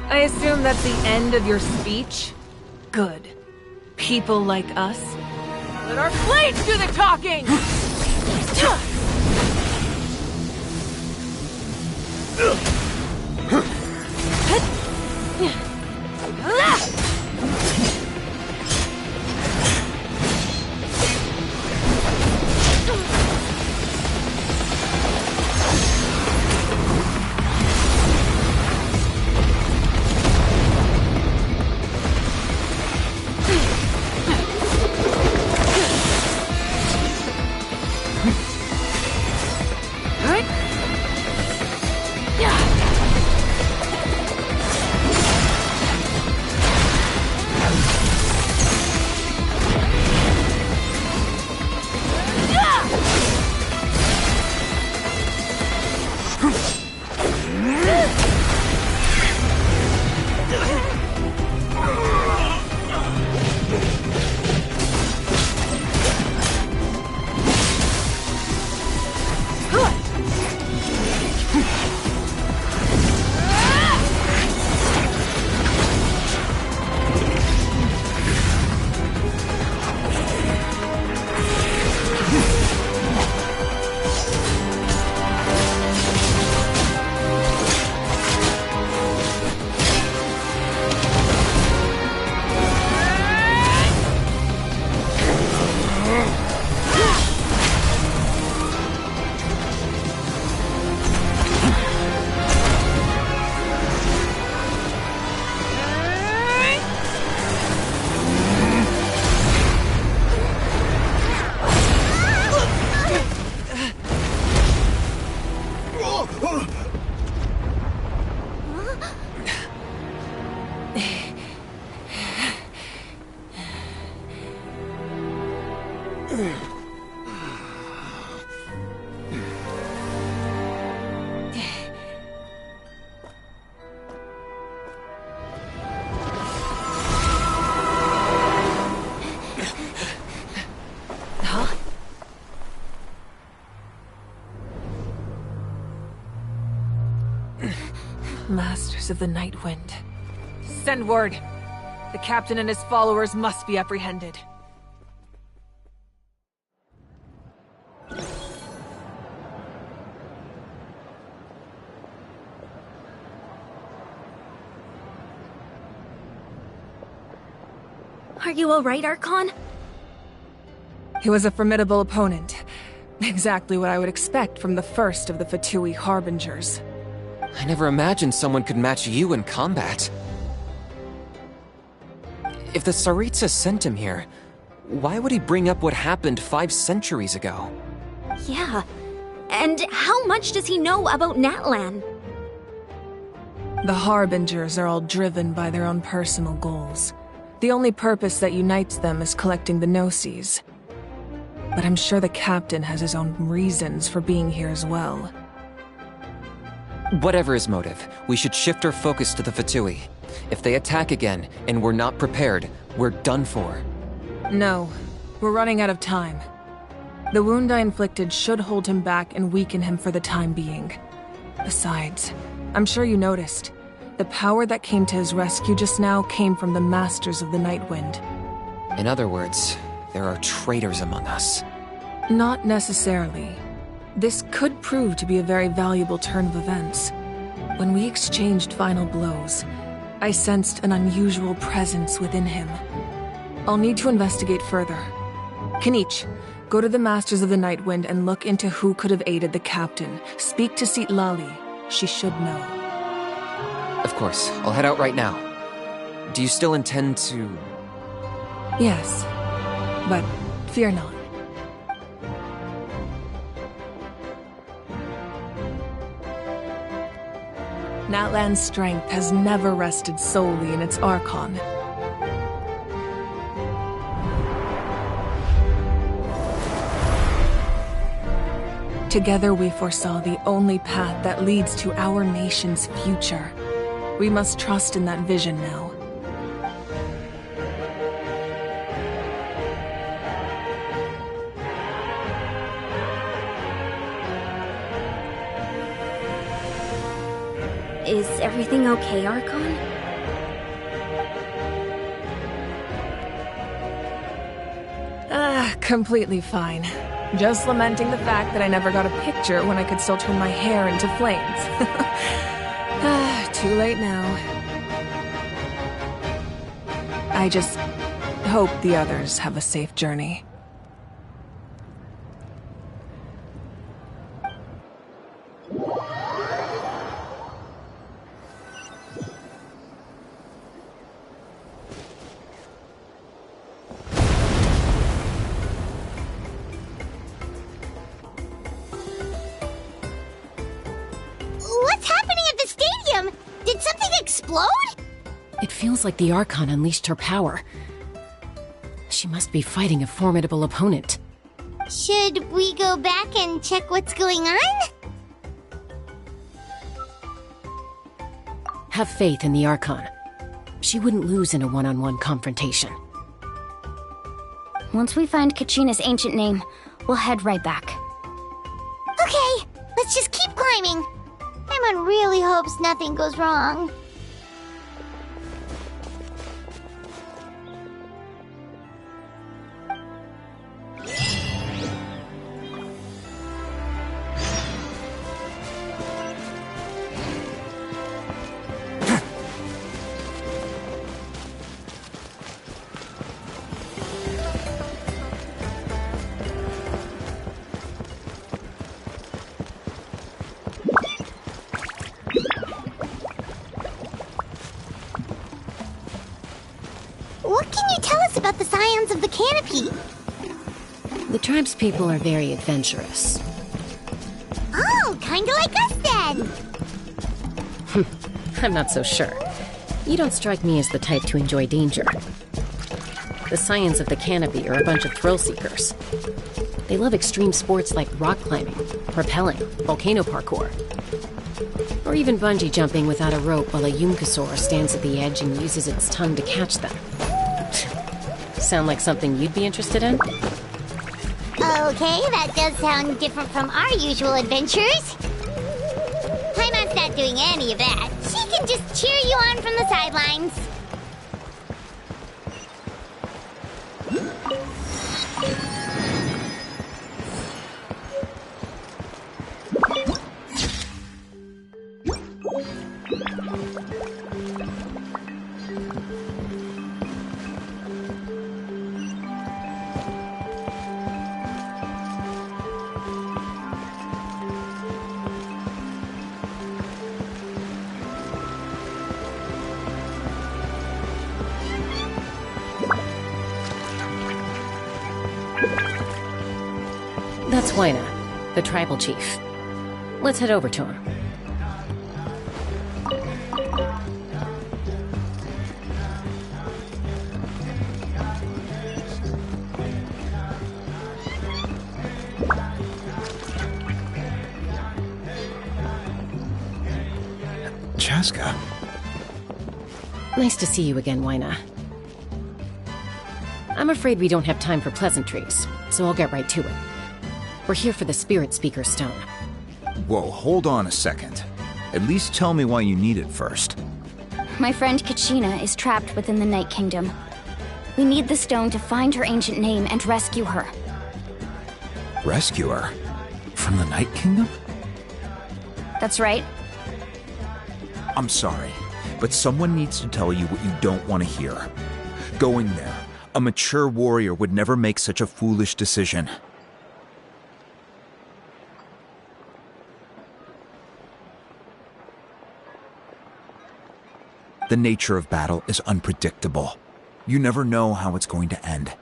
I assume that's the end of your speech? Good. People like us. Let our blades do the talking! Masters of the Night Wind. Send word. The captain and his followers must be apprehended. Are you alright, Archon? He was a formidable opponent. Exactly what I would expect from the first of the Fatui Harbingers. I never imagined someone could match you in combat. If the Tsaritsa sent him here, why would he bring up what happened 5 centuries ago? Yeah. And how much does he know about Natlan? The Harbingers are all driven by their own personal goals. The only purpose that unites them is collecting the Gnosis. But I'm sure the captain has his own reasons for being here as well. Whatever his motive, we should shift our focus to the Fatui. If they attack again, and we're not prepared, we're done for. No, we're running out of time. The wound I inflicted should hold him back and weaken him for the time being. Besides, I'm sure you noticed, the power that came to his rescue just now came from the Masters of the Night Wind. In other words, there are traitors among us. Not necessarily. This could prove to be a very valuable turn of events. When we exchanged final blows, I sensed an unusual presence within him. I'll need to investigate further. Kanich, go to the Masters of the Night Wind and look into who could have aided the captain. Speak to Sitlali. She should know. Of course, I'll head out right now. Do you still intend to... Yes, but fear not. Natlan's strength has never rested solely in its Archon. Together we foresaw the only path that leads to our nation's future. We must trust in that vision now. Is everything okay, Archon? Completely fine. Just lamenting the fact that I never got a picture when I could still turn my hair into flames. Too late now. I just hope the others have a safe journey. What's happening at the stadium? Did something explode? It feels like the Archon unleashed her power. She must be fighting a formidable opponent. Should we go back and check what's going on? Have faith in the Archon. She wouldn't lose in a one-on-one confrontation. Once we find Kachina's ancient name, we'll head right back. Okay, let's just keep climbing. Paimon really hopes nothing goes wrong. What can you tell us about the Scions of the Canopy? The tribespeople are very adventurous. Oh, kinda like us then. I'm not so sure. You don't strike me as the type to enjoy danger. The Scions of the Canopy are a bunch of thrill seekers. They love extreme sports like rock climbing, rappelling, volcano parkour, or even bungee jumping without a rope while a Yumkasaur stands at the edge and uses its tongue to catch them. Sound like something you'd be interested in? Okay, that does sound different from our usual adventures. Paimon She's not doing any of that. She can just cheer you on from the sidelines. That's Wyna, the tribal chief. Let's head over to him. Chaska. Nice to see you again, Wyna. I'm afraid we don't have time for pleasantries, so I'll get right to it. We're here for the Spirit Speaker Stone. Whoa, hold on a second. At least tell me why you need it first. My friend Kachina is trapped within the Night Kingdom. We need the stone to find her ancient name and rescue her. Rescue her? From the Night Kingdom? That's right. I'm sorry, but someone needs to tell you what you don't want to hear. Going there, a mature warrior would never make such a foolish decision. The nature of battle is unpredictable. You never know how it's going to end.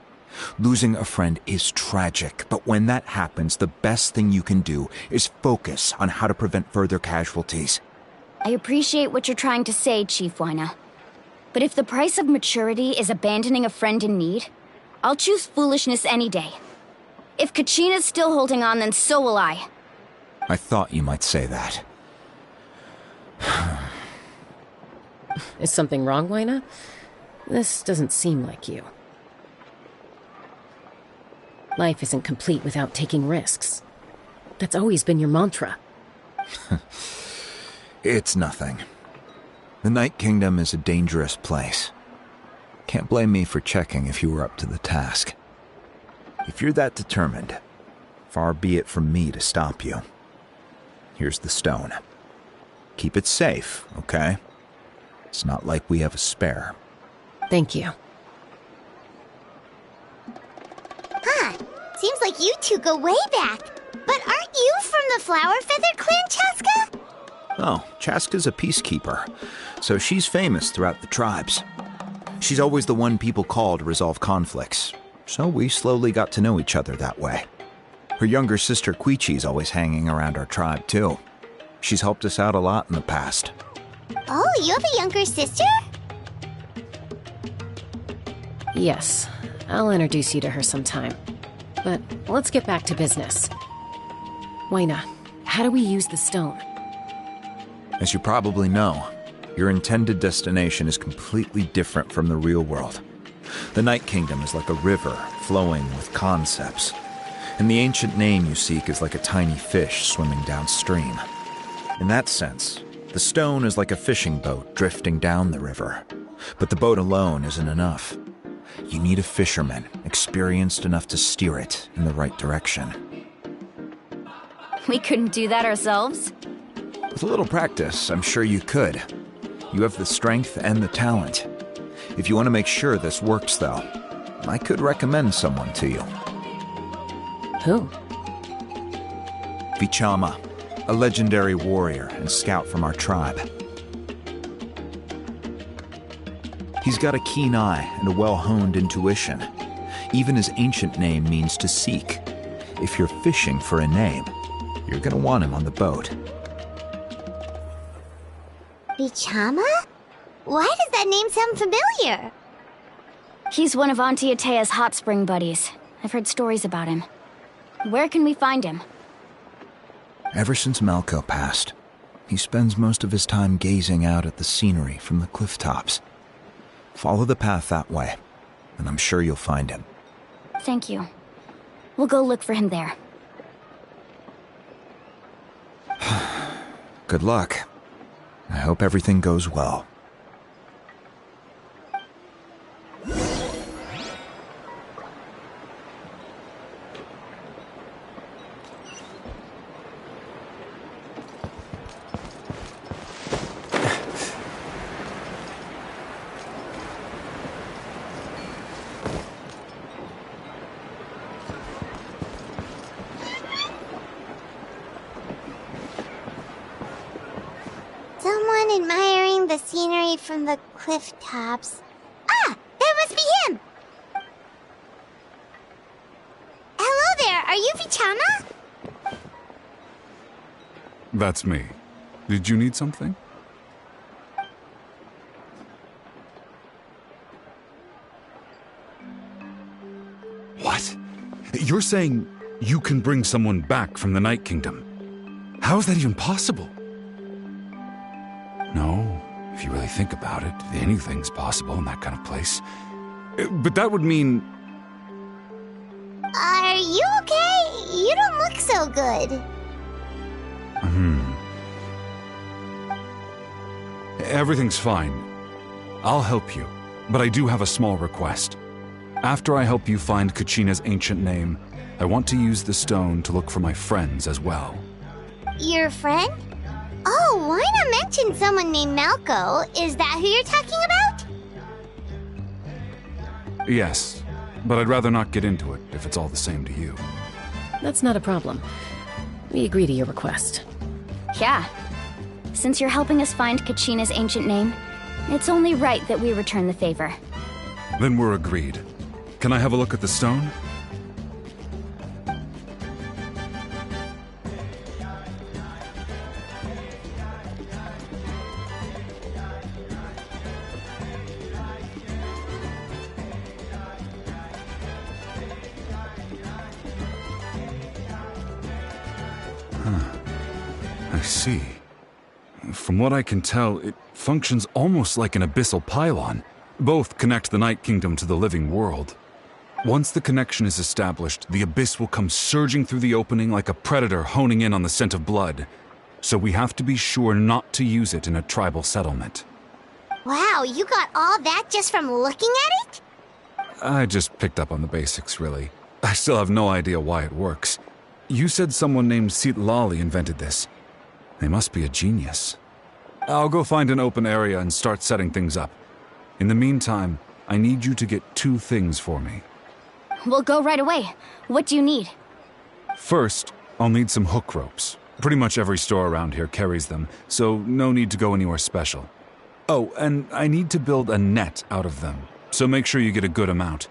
Losing a friend is tragic, but when that happens, the best thing you can do is focus on how to prevent further casualties. I appreciate what you're trying to say, Chief Wyna. But if the price of maturity is abandoning a friend in need, I'll choose foolishness any day. If Kachina's still holding on, then so will I. I thought you might say that. Is something wrong, Wyna? This doesn't seem like you. Life isn't complete without taking risks. That's always been your mantra. It's nothing. The Night Kingdom is a dangerous place. Can't blame me for checking if you were up to the task. If you're that determined, far be it from me to stop you. Here's the stone. Keep it safe, okay? It's not like we have a spare. Thank you. Huh. Seems like you two go way back. But aren't you from the Flower Feather Clan, Chaska? Oh, Chaska's a peacekeeper, so she's famous throughout the tribes. She's always the one people call to resolve conflicts, so we slowly got to know each other that way. Her younger sister Quichi's always hanging around our tribe, too. She's helped us out a lot in the past. Oh, you have a younger sister? Yes, I'll introduce you to her sometime. But let's get back to business. Wyna, how do we use the stone? As you probably know, your intended destination is completely different from the real world. The Night Kingdom is like a river flowing with concepts, and the ancient name you seek is like a tiny fish swimming downstream. In that sense, the stone is like a fishing boat drifting down the river, but the boat alone isn't enough. You need a fisherman experienced enough to steer it in the right direction. We couldn't do that ourselves? With a little practice, I'm sure you could. You have the strength and the talent. If you want to make sure this works, though, I could recommend someone to you. Who? Vichama, a legendary warrior and scout from our tribe. He's got a keen eye and a well-honed intuition. Even his ancient name means to seek. If you're fishing for a name, you're gonna want him on the boat. Vichama? Why does that name sound familiar? He's one of Auntie Atea's hot spring buddies. I've heard stories about him. Where can we find him? Ever since Malco passed, he spends most of his time gazing out at the scenery from the cliff tops. Follow the path that way, and I'm sure you'll find him. Thank you. We'll go look for him there. Good luck. I hope everything goes well. Someone admiring the scenery from the cliff tops. Ah! That must be him! Hello there, are you Vichana? That's me. Did you need something? What? You're saying you can bring someone back from the Night Kingdom? How is that even possible? No, if you really think about it, anything's possible in that kind of place. But that would mean... Are you okay? You don't look so good. Everything's fine. I'll help you, but I do have a small request. After I help you find Kachina's ancient name, I want to use the stone to look for my friends as well. Your friend? Oh, why not mention someone named Malco? Is that who you're talking about? Yes, but I'd rather not get into it if it's all the same to you. That's not a problem. We agree to your request. Yeah. Since you're helping us find Kachina's ancient name, it's only right that we return the favor. Then we're agreed. Can I have a look at the stone? I see. From what I can tell, it functions almost like an abyssal pylon. Both connect the Night Kingdom to the living world. Once the connection is established, the abyss will come surging through the opening like a predator honing in on the scent of blood. So we have to be sure not to use it in a tribal settlement. Wow, you got all that just from looking at it? I just picked up on the basics, really. I still have no idea why it works. You said someone named Sitlali invented this. They must be a genius. I'll go find an open area and start setting things up. In the meantime, I need you to get 2 things for me. We'll go right away. What do you need? First, I'll need some hook ropes. Pretty much every store around here carries them, so no need to go anywhere special. Oh, and I need to build a net out of them, so make sure you get a good amount.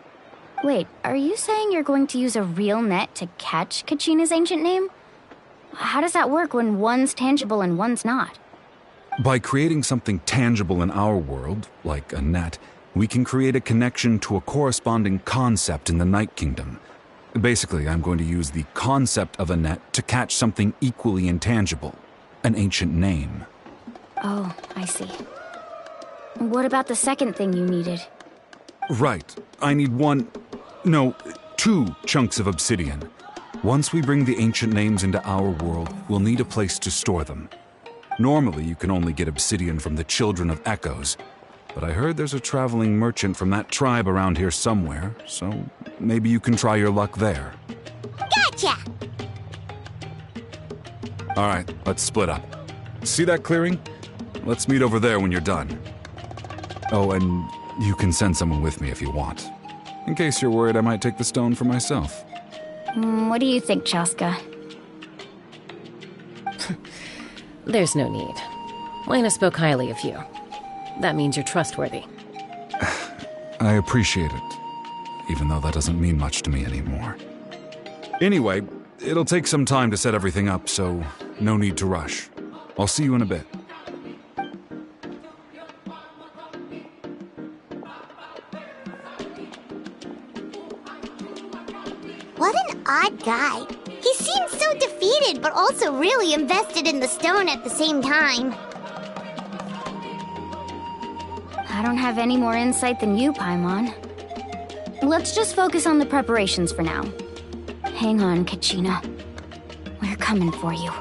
Wait, are you saying you're going to use a real net to catch Kachina's ancient name? How does that work when one's tangible and one's not? By creating something tangible in our world, like a net, we can create a connection to a corresponding concept in the Night Kingdom. Basically, I'm going to use the concept of a net to catch something equally intangible, an ancient name. Oh, I see. What about the second thing you needed? Right. I need 2 chunks of obsidian. Once we bring the ancient names into our world, we'll need a place to store them. Normally, you can only get obsidian from the Children of Echoes, but I heard there's a traveling merchant from that tribe around here somewhere, so maybe you can try your luck there. Gotcha! Alright, let's split up. See that clearing? Let's meet over there when you're done. Oh, and you can send someone with me if you want. In case you're worried I might take the stone for myself. What do you think, Chaska? There's no need. Lena spoke highly of you. That means you're trustworthy. I appreciate it, even though that doesn't mean much to me anymore. Anyway, it'll take some time to set everything up, so no need to rush. I'll see you in a bit. What an odd guy. He seems so defeated, but also really invested in the stone at the same time. I don't have any more insight than you, Paimon. Let's just focus on the preparations for now. Hang on, Kachina. We're coming for you.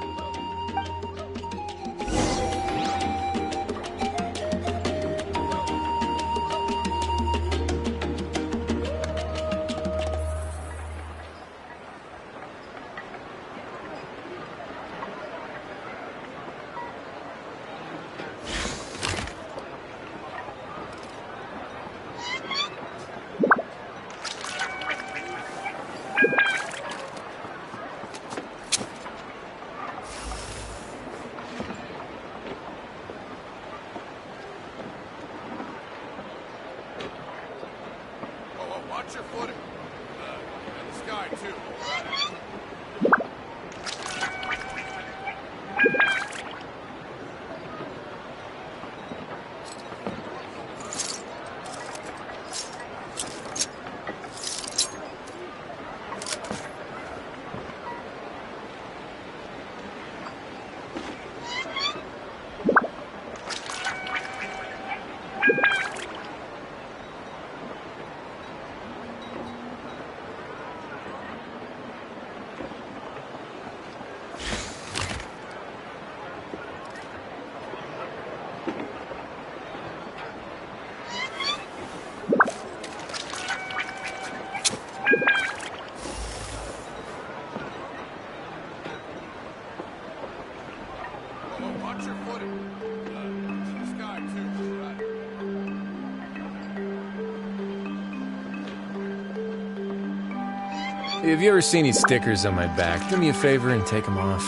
Have you ever seen these stickers on my back? Do me a favor and take them off.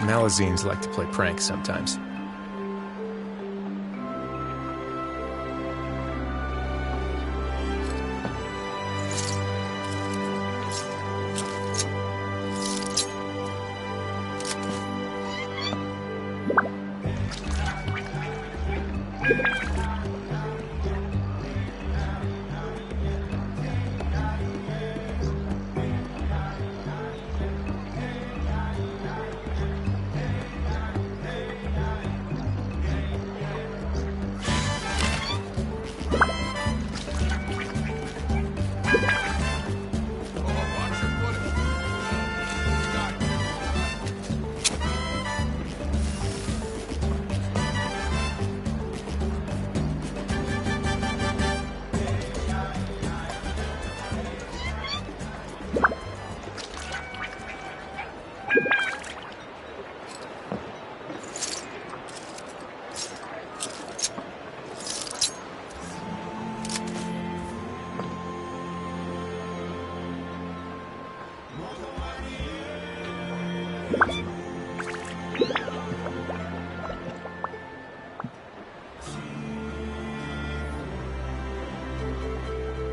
Malazines like to play pranks sometimes.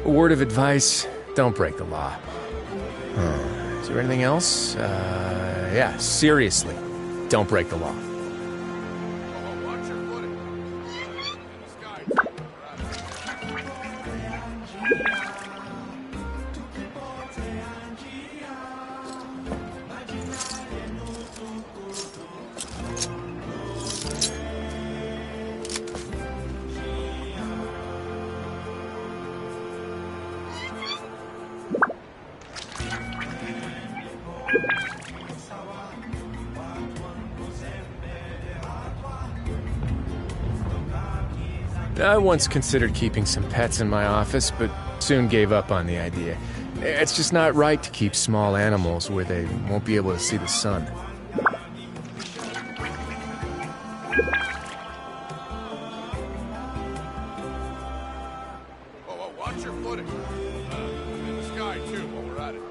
A word of advice, don't break the law. Is there anything else? Yeah, seriously, don't break the law. I once considered keeping some pets in my office, but soon gave up on the idea. It's just not right to keep small animals where they won't be able to see the sun. Watch your footing. In the sky, too, while we're at it.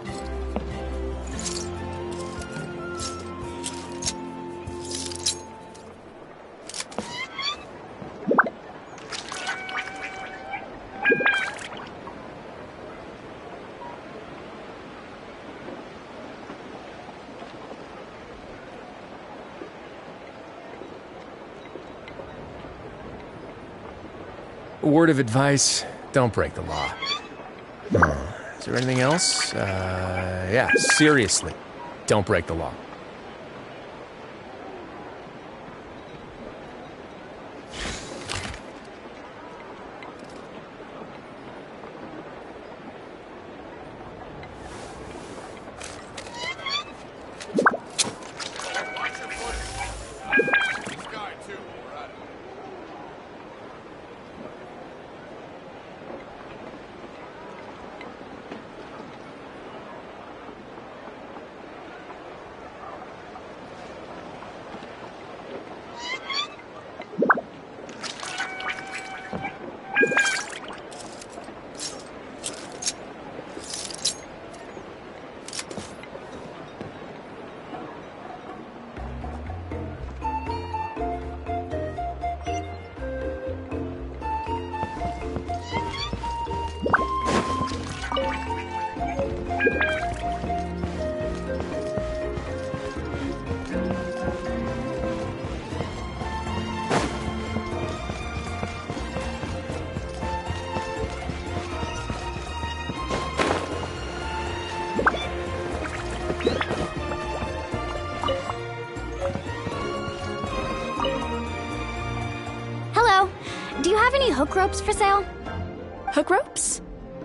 A word of advice, don't break the law. Is there anything else? Yeah, seriously, don't break the law. Do you have any hook ropes for sale? Hook ropes?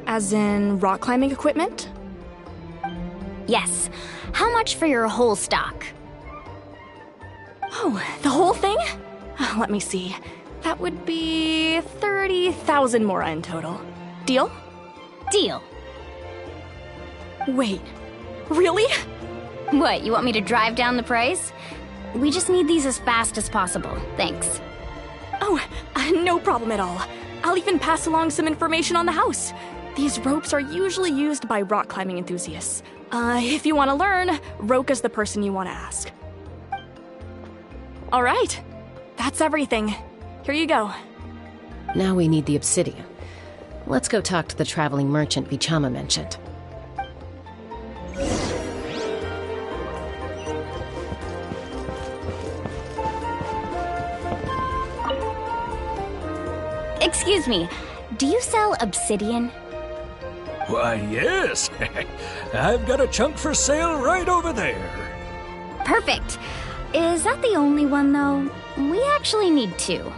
As in rock climbing equipment? Yes. How much for your whole stock? Oh, the whole thing? Let me see. That would be 30,000 mora in total. Deal? Deal. Wait, really? What, you want me to drive down the price? We just need these as fast as possible. Thanks. Oh, no problem at all. I'll even pass along some information on the house. These ropes are usually used by rock climbing enthusiasts. If you want to learn, Roka's the person you want to ask. All right. That's everything. Here you go. Now we need the obsidian. Let's go talk to the traveling merchant Vichama mentioned. Excuse me, do you sell obsidian? Why, yes. I've got a chunk for sale right over there. Perfect. Is that the only one, though? We actually need two.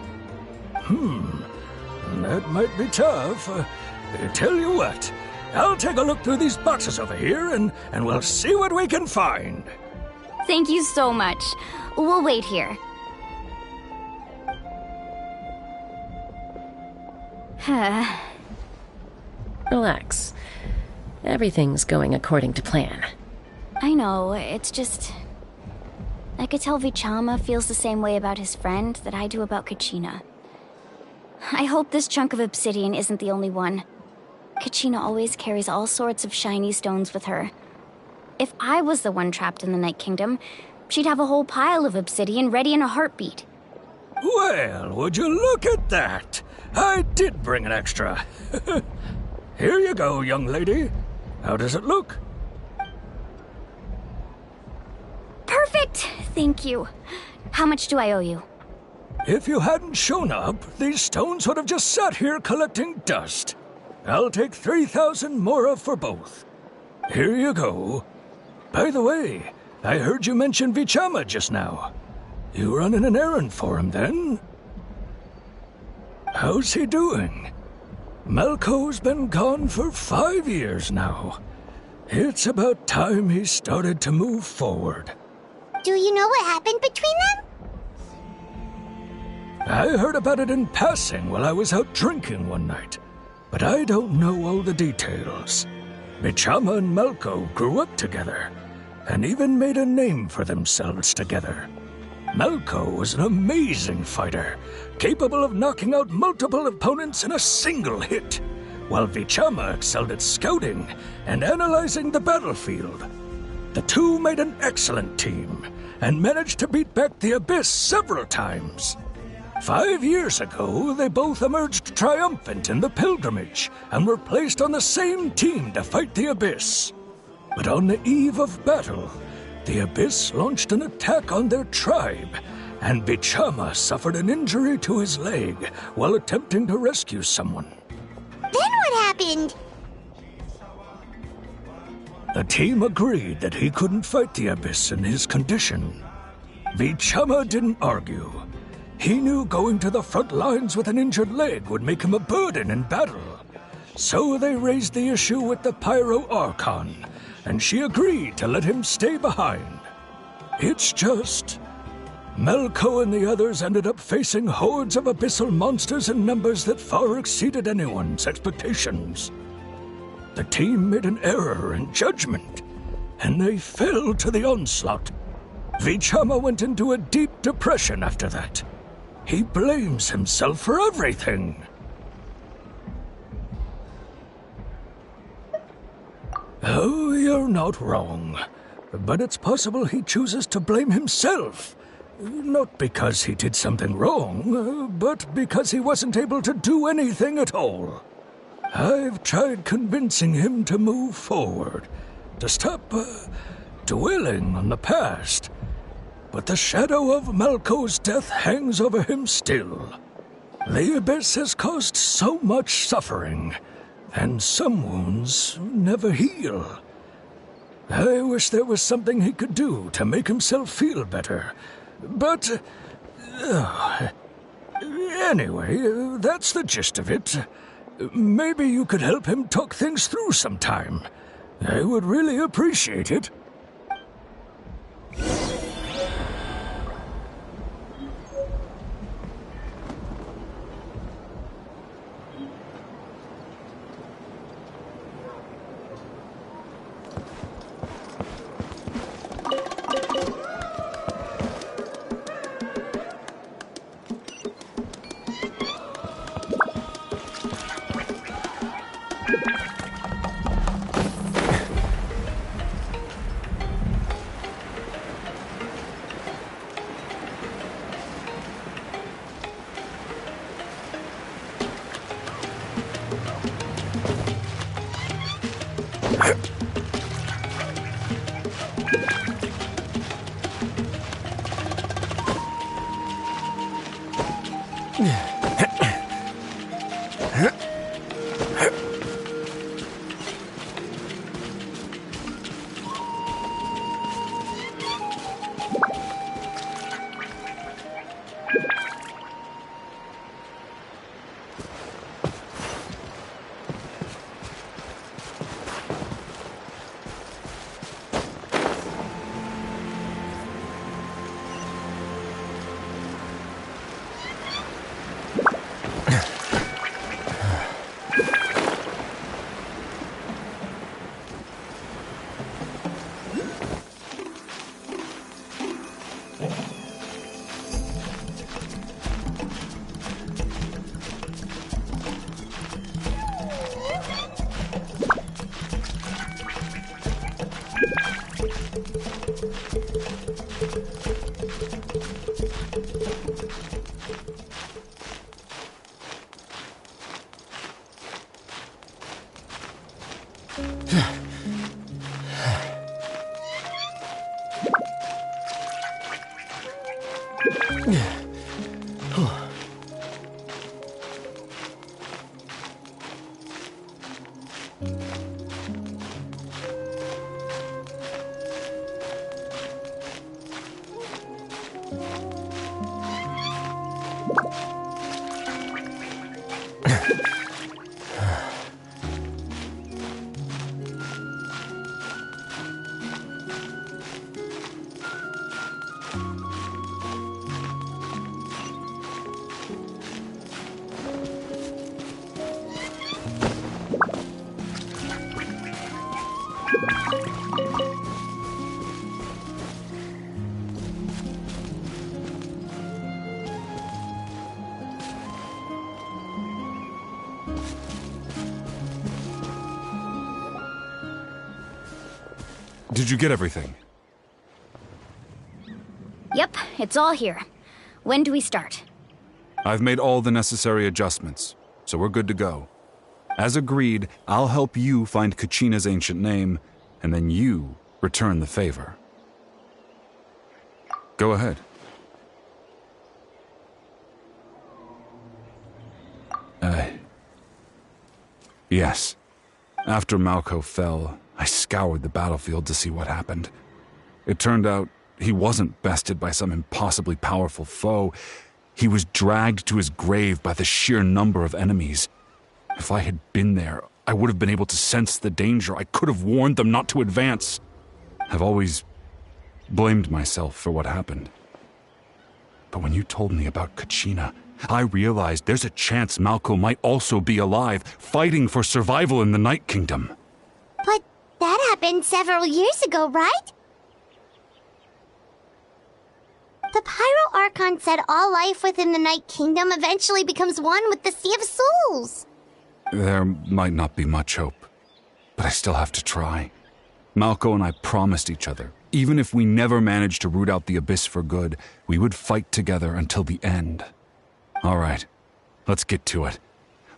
That might be tough. Tell you what, I'll take a look through these boxes over here and we'll see what we can find. Thank you so much. We'll wait here. Relax. Everything's going according to plan. I know, it's just... I could tell Vichama feels the same way about his friend that I do about Kachina. I hope this chunk of obsidian isn't the only one. Kachina always carries all sorts of shiny stones with her. If I was the one trapped in the Night Kingdom, she'd have a whole pile of obsidian ready in a heartbeat. Well, would you look at that? I did bring an extra. Here you go, young lady. How does it look? Perfect! Thank you. How much do I owe you? If you hadn't shown up, these stones would have just sat here collecting dust. I'll take 3,000 mora for both. Here you go. By the way, I heard you mention Vichama just now. You running an errand for him, then? How's he doing? Malco's been gone for 5 years now. It's about time he started to move forward. Do you know what happened between them? I heard about it in passing while I was out drinking one night, but I don't know all the details. Vichama and Malco grew up together, and even made a name for themselves together. Malco was an amazing fighter, capable of knocking out multiple opponents in a single hit, while Vichama excelled at scouting and analyzing the battlefield. The two made an excellent team, and managed to beat back the Abyss several times. 5 years ago, they both emerged triumphant in the pilgrimage, and were placed on the same team to fight the Abyss. But on the eve of battle, the Abyss launched an attack on their tribe, and Vichama suffered an injury to his leg while attempting to rescue someone. Then what happened? The team agreed that he couldn't fight the Abyss in his condition. Vichama didn't argue. He knew going to the front lines with an injured leg would make him a burden in battle. So they raised the issue with the Pyro Archon, and she agreed to let him stay behind. It's just... Malco and the others ended up facing hordes of abyssal monsters in numbers that far exceeded anyone's expectations. The team made an error in judgment, and they fell to the onslaught. Vichama went into a deep depression after that. He blames himself for everything. Oh, you're not wrong. But it's possible he chooses to blame himself. Not because he did something wrong, but because he wasn't able to do anything at all. I've tried convincing him to move forward, to stop dwelling on the past. But the shadow of Malco's death hangs over him still. The Abyss has caused so much suffering, and some wounds never heal. I wish there was something he could do to make himself feel better. But... anyway, that's the gist of it. Maybe you could help him talk things through sometime. I would really appreciate it. Did you get everything? Yep, it's all here. When do we start? I've made all the necessary adjustments, so we're good to go. As agreed, I'll help you find Kachina's ancient name, and then you return the favor. Go ahead. Yes. After Malko fell, I scoured the battlefield to see what happened. It turned out he wasn't bested by some impossibly powerful foe. He was dragged to his grave by the sheer number of enemies. If I had been there, I would have been able to sense the danger. I could have warned them not to advance. I've always blamed myself for what happened. But when you told me about Kachina, I realized there's a chance Malko might also be alive, fighting for survival in the Night Kingdom. But that happened several years ago, right? The Pyro Archon said all life within the Night Kingdom eventually becomes one with the Sea of Souls. There might not be much hope, but I still have to try. Malko and I promised each other, even if we never managed to root out the Abyss for good, we would fight together until the end. All right, let's get to it.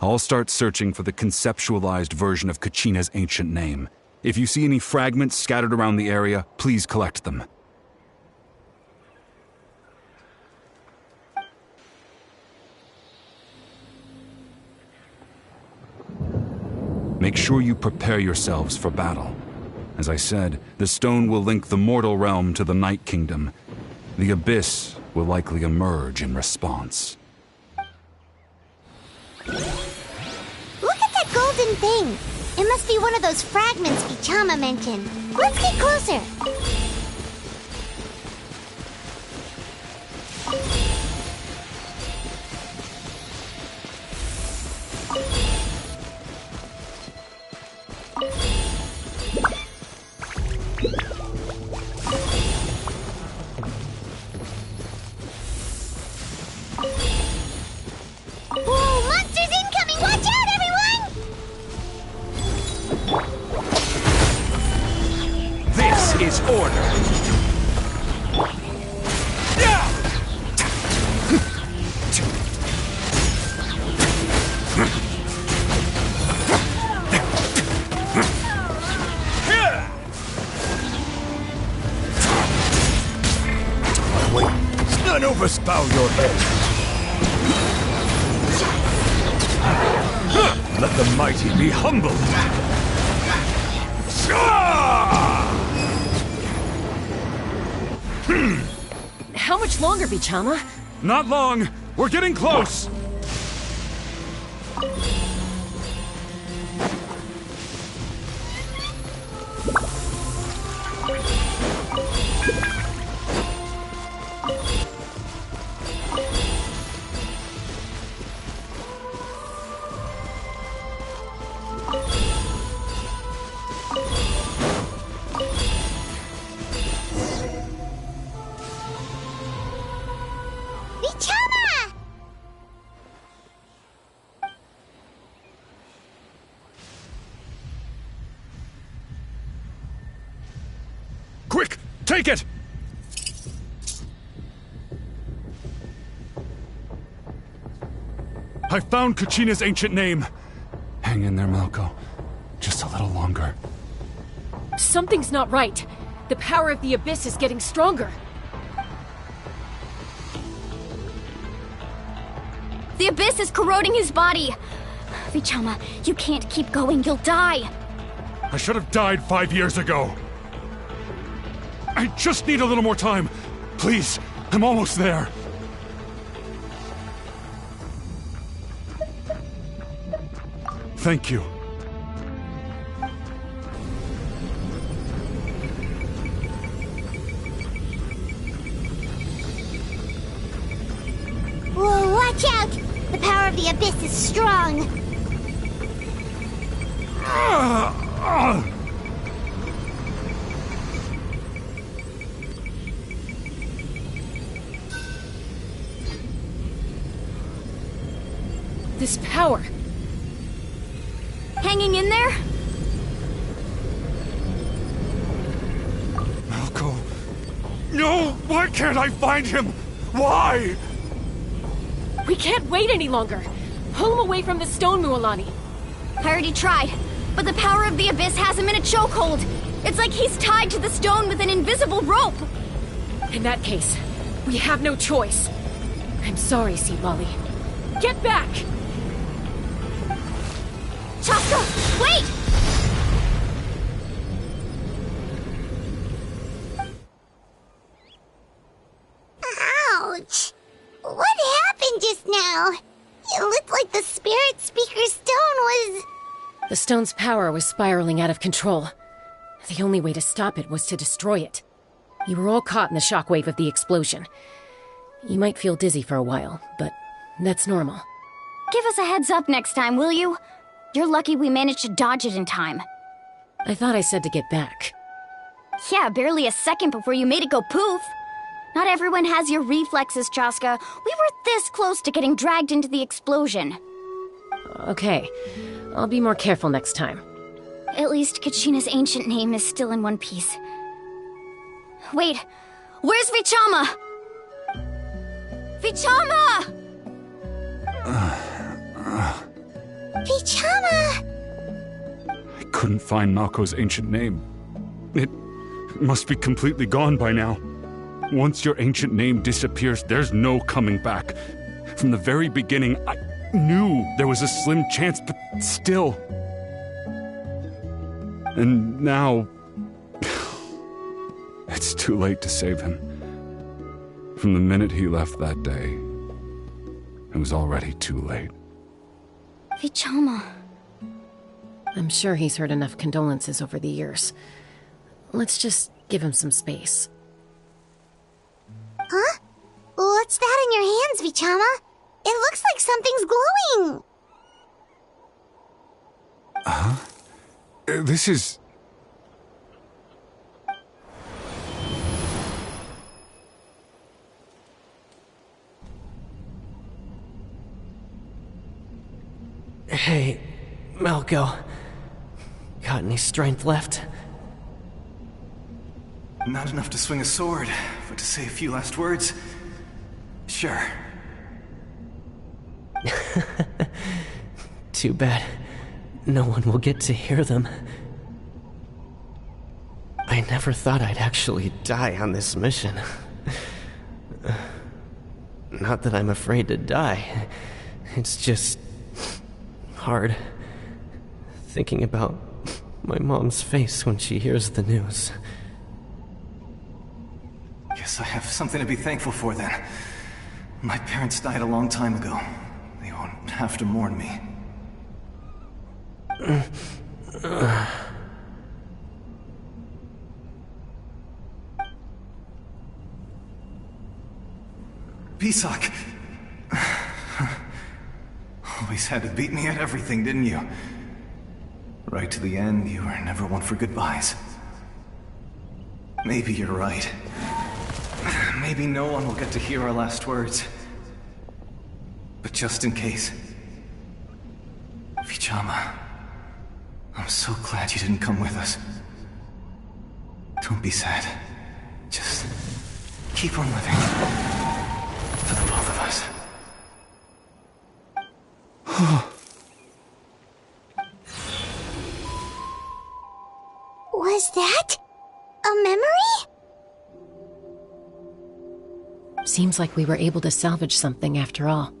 I'll start searching for the conceptualized version of Kachina's ancient name. If you see any fragments scattered around the area, please collect them. Make sure you prepare yourselves for battle. As I said, the stone will link the mortal realm to the Night Kingdom. The Abyss will likely emerge in response. Look at that golden thing! It must be one of those fragments Vichama mentioned. Let's get closer! Whoa, monsters incoming! Watch out, everyone! order. None of us bow your head. Let the mighty be humbled. How much longer, Vichama? Not long. We're getting close. Vichama! Quick, take it! I found Kachina's ancient name. Hang in there, Malko. Just a little longer. Something's not right. The power of the Abyss is getting stronger. The Abyss is corroding his body. Vichama, you can't keep going. You'll die. I should have died 5 years ago. I just need a little more time. Please, I'm almost there. Thank you. Whoa, watch out! The power of the Abyss is strong. This power. Hanging in there? Malko. No! Why can't I find him? Why? We can't wait any longer. Pull him away from the stone, Mualani. I already tried, but the power of the Abyss has him in a chokehold. It's like he's tied to the stone with an invisible rope. In that case, we have no choice. I'm sorry, Sea Lolly. Get back! Chaska, wait! Ouch! What happened just now? It looked like the Spirit Speaker's stone was... The stone's power was spiraling out of control. The only way to stop it was to destroy it. You were all caught in the shockwave of the explosion. You might feel dizzy for a while, but that's normal. Give us a heads up next time, will you? You're lucky we managed to dodge it in time. I thought I said to get back. Yeah, barely a second before you made it go poof. Not everyone has your reflexes, Chaska. We were this close to getting dragged into the explosion. Okay, I'll be more careful next time. At least Kachina's ancient name is still in one piece. Wait, where's Vichama? Vichama! Vichama! I couldn't find Malko's ancient name. It must be completely gone by now. Once your ancient name disappears, there's no coming back. From the very beginning, I knew there was a slim chance, but still. And now... it's too late to save him. From the minute he left that day, it was already too late. Vichama. I'm sure he's heard enough condolences over the years. Let's just give him some space. Huh? What's that in your hands, Vichama? It looks like something's glowing! Huh? This is... Hey, Malko. Got any strength left? Not enough to swing a sword, but to say a few last words? Sure. Too bad. No one will get to hear them. I never thought I'd actually die on this mission. Not that I'm afraid to die. It's just hard thinking about my mom's face when she hears the news. Guess I have something to be thankful for then. My parents died a long time ago. They won't have to mourn me. Pisak! Always had to beat me at everything, didn't you? Right to the end, you were never one for goodbyes. Maybe you're right. Maybe no one will get to hear our last words. But just in case... Vichama, I'm so glad you didn't come with us. Don't be sad. Just keep on living. For the both of us. Was that a memory? Seems like we were able to salvage something after all.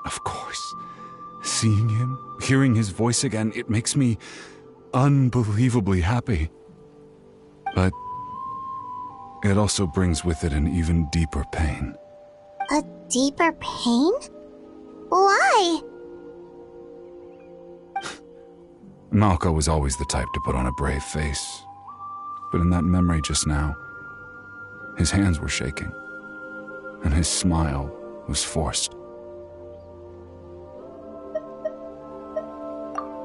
Of course. Seeing him, hearing his voice again, it makes me unbelievably happy. But it also brings with it an even deeper pain. A deeper pain? Why? Malko was always the type to put on a brave face. But in that memory just now, his hands were shaking, and his smile was forced.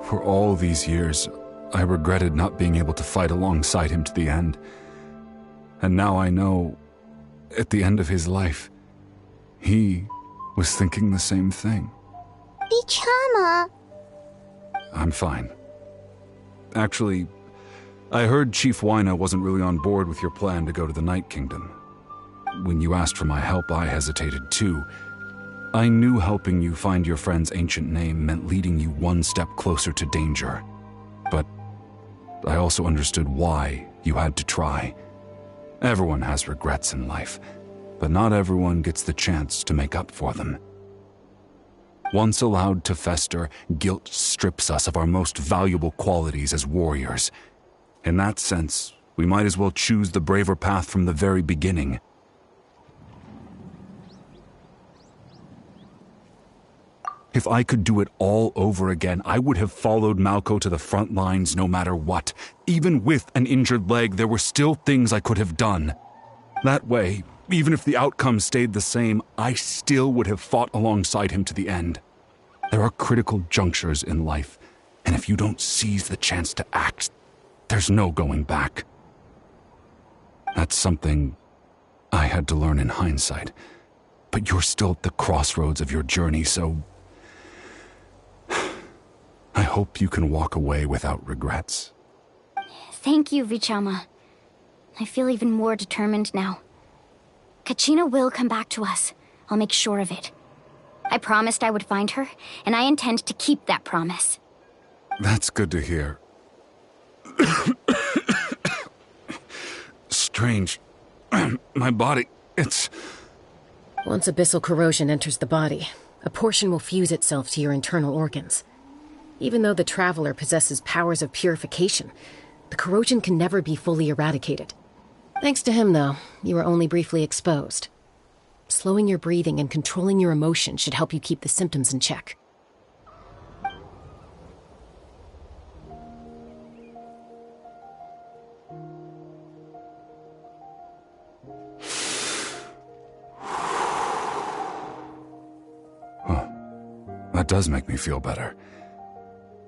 For all these years, I regretted not being able to fight alongside him to the end. And now I know, at the end of his life, he was thinking the same thing. Vichama. I'm fine. Actually, I heard Chief Wyna wasn't really on board with your plan to go to the Night Kingdom. When you asked for my help, I hesitated too. I knew helping you find your friend's ancient name meant leading you one step closer to danger. But I also understood why you had to try. Everyone has regrets in life, but not everyone gets the chance to make up for them. Once allowed to fester, guilt strips us of our most valuable qualities as warriors. In that sense, we might as well choose the braver path from the very beginning. If I could do it all over again, I would have followed Malko to the front lines no matter what. Even with an injured leg, there were still things I could have done. That way, even if the outcome stayed the same, I still would have fought alongside him to the end. There are critical junctures in life, and if you don't seize the chance to act, there's no going back. That's something I had to learn in hindsight. But you're still at the crossroads of your journey, so I hope you can walk away without regrets. Thank you, Vichama. I feel even more determined now. Kachina will come back to us. I'll make sure of it. I promised I would find her, and I intend to keep that promise. That's good to hear. Strange. My body, it's... Once abyssal corrosion enters the body, a portion will fuse itself to your internal organs. Even though the Traveler possesses powers of purification, the corrosion can never be fully eradicated. Thanks to him, though, you were only briefly exposed. Slowing your breathing and controlling your emotions should help you keep the symptoms in check. That does make me feel better.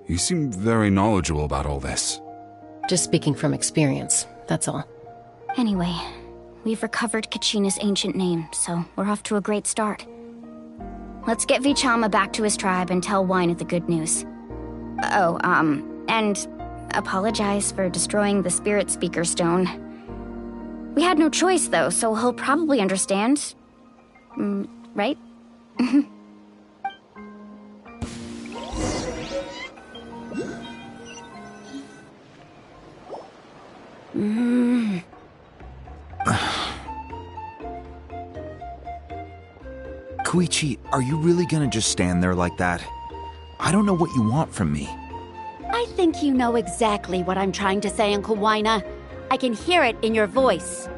You seem very knowledgeable about all this. Just speaking from experience, that's all. Anyway, we've recovered Kachina's ancient name, so we're off to a great start. Let's get Vichama back to his tribe and tell Wyna the good news. And apologize for destroying the Spirit Speaker Stone. We had no choice, though, so he'll probably understand. Right? Koichi, are you really gonna just stand there like that? I don't know what you want from me. I think you know exactly what I'm trying to say, Uncle Wina. I can hear it in your voice.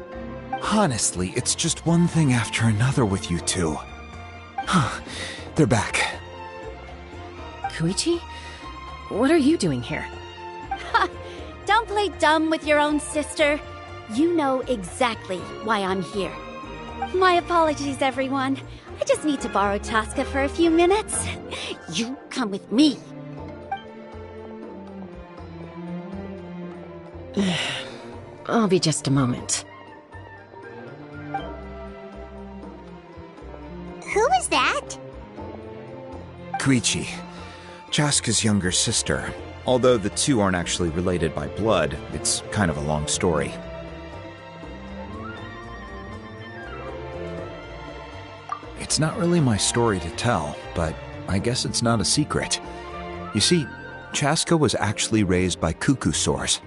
Honestly, it's just one thing after another with you two. They're back. Koichi? What are you doing here? Ha! Don't play dumb with your own sister. You know exactly why I'm here. My apologies, everyone. I just need to borrow Chaska for a few minutes. You come with me. I'll be just a moment. Who is that? Koichi, Chaska's younger sister. Although the two aren't actually related by blood, it's kind of a long story. It's not really my story to tell, but I guess it's not a secret. You see, Chaska was actually raised by cuckoo sores.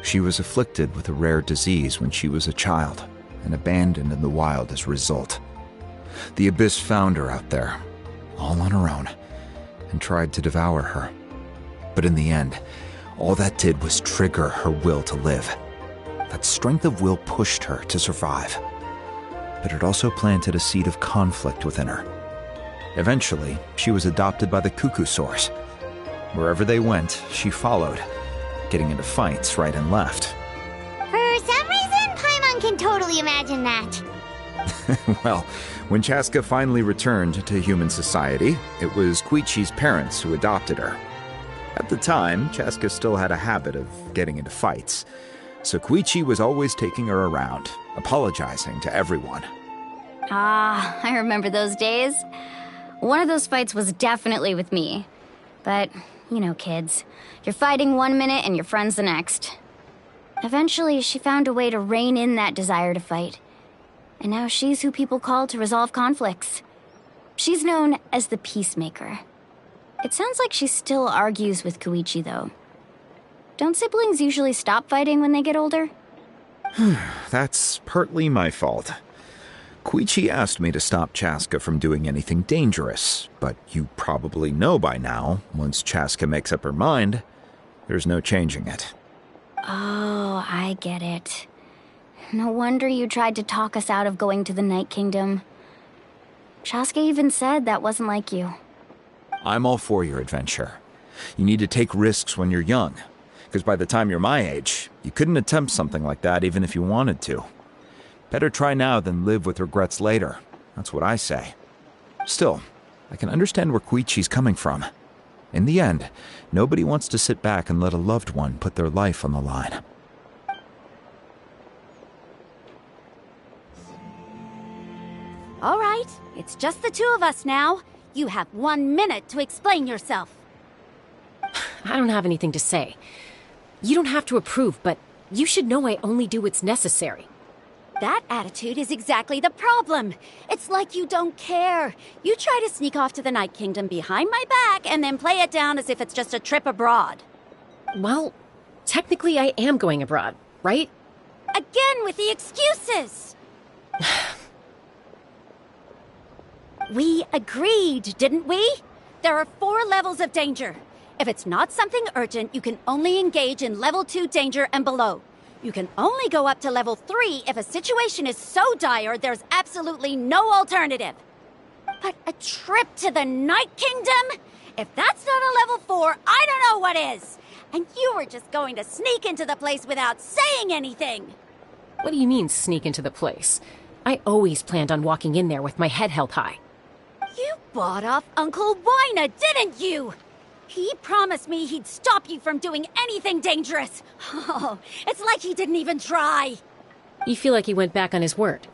She was afflicted with a rare disease when she was a child, and abandoned in the wild as a result. The Abyss found her out there, all on her own, and tried to devour her. But in the end, all that did was trigger her will to live. That strength of will pushed her to survive. But it also planted a seed of conflict within her. Eventually, she was adopted by the cuckoo source. Wherever they went, she followed, getting into fights right and left. For some reason, Paimon can totally imagine that. Well, when Chaska finally returned to human society, it was Koichi's parents who adopted her. At the time, Chaska still had a habit of getting into fights, so Koichi was always taking her around, apologizing to everyone. Ah, I remember those days. One of those fights was definitely with me. But, you know, kids. You're fighting one minute and your friend's the next. Eventually, she found a way to rein in that desire to fight. And now she's who people call to resolve conflicts. She's known as the Peacemaker. It sounds like she still argues with Koichi, though. Don't siblings usually stop fighting when they get older? That's partly my fault. Koichi asked me to stop Chaska from doing anything dangerous, but you probably know by now, once Chaska makes up her mind, there's no changing it. Oh, I get it. No wonder you tried to talk us out of going to the Night Kingdom. Chaska even said that wasn't like you. I'm all for your adventure. You need to take risks when you're young, because by the time you're my age, you couldn't attempt something like that even if you wanted to. Better try now than live with regrets later. That's what I say. Still, I can understand where Koichi's coming from. In the end, nobody wants to sit back and let a loved one put their life on the line. All right, it's just the two of us now. You have 1 minute to explain yourself. I don't have anything to say. You don't have to approve, but you should know I only do what's necessary. That attitude is exactly the problem. It's like you don't care. You try to sneak off to the Night Kingdom behind my back and then play it down as if it's just a trip abroad. Well, technically I am going abroad, right? Again with the excuses! We agreed, didn't we? There are 4 levels of danger. If it's not something urgent, you can only engage in level 2 danger and below. You can only go up to level 3 if a situation is so dire there's absolutely no alternative. But a trip to the Night Kingdom? If that's not a level 4, I don't know what is. And you were just going to sneak into the place without saying anything. What do you mean, sneak into the place? I always planned on walking in there with my head held high. You bought off Uncle Wina, didn't you? He promised me he'd stop you from doing anything dangerous. Oh, it's like he didn't even try. You feel like he went back on his word.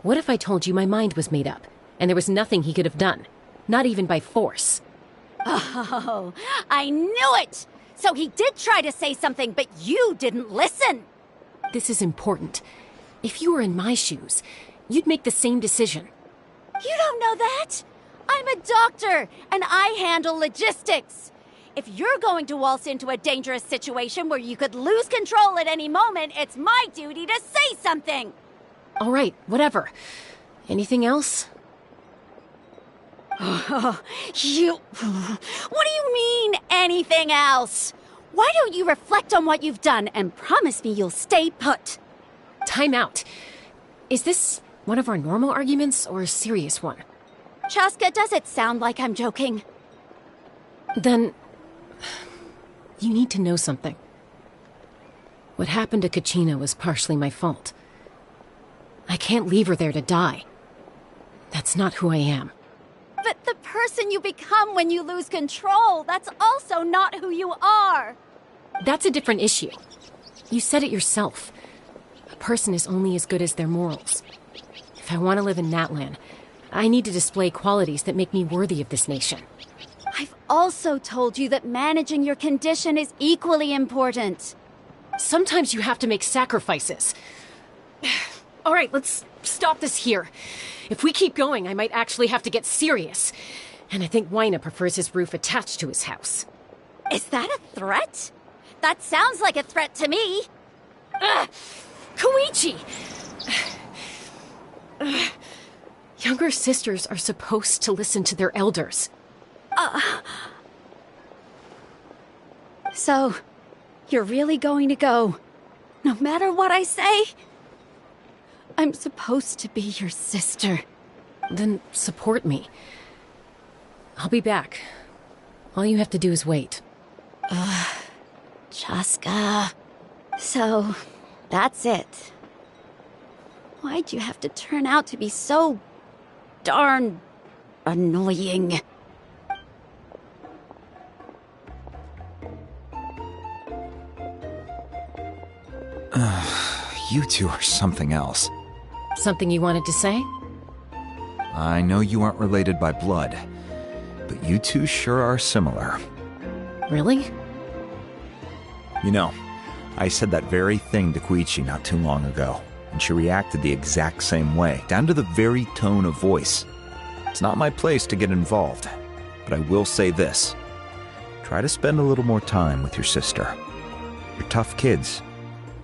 What if I told you my mind was made up, and there was nothing he could have done? Not even by force. Oh, I knew it! So he did try to say something, but you didn't listen. This is important. If you were in my shoes, you'd make the same decision. You don't know that? I'm a doctor, and I handle logistics. If you're going to waltz into a dangerous situation where you could lose control at any moment, it's my duty to say something. All right, whatever. Anything else? What do you mean, anything else? Why don't you reflect on what you've done and promise me you'll stay put? Time out. Is this one of our normal arguments or a serious one? Chaska, does it sound like I'm joking? Then, you need to know something. What happened to Kachina was partially my fault. I can't leave her there to die. That's not who I am. But the person you become when you lose control, that's also not who you are. That's a different issue. You said it yourself. A person is only as good as their morals. If I want to live in Natlan, I need to display qualities that make me worthy of this nation. I've also told you that managing your condition is equally important. Sometimes you have to make sacrifices. All right, let's stop this here. If we keep going, I might actually have to get serious. And I think Waina prefers his roof attached to his house. Is that a threat? That sounds like a threat to me. Koichi! Younger sisters are supposed to listen to their elders. So, you're really going to go, no matter what I say? I'm supposed to be your sister. Then support me. I'll be back. All you have to do is wait. Chaska. So, that's it. Why'd you have to turn out to be so darn annoying? You two are something else. Something you wanted to say? I know you aren't related by blood, but you two sure are similar. Really? You know, I said that very thing to Koichi not too long ago, and she reacted the exact same way, down to the very tone of voice. It's not my place to get involved, but I will say this. Try to spend a little more time with your sister. You're tough kids.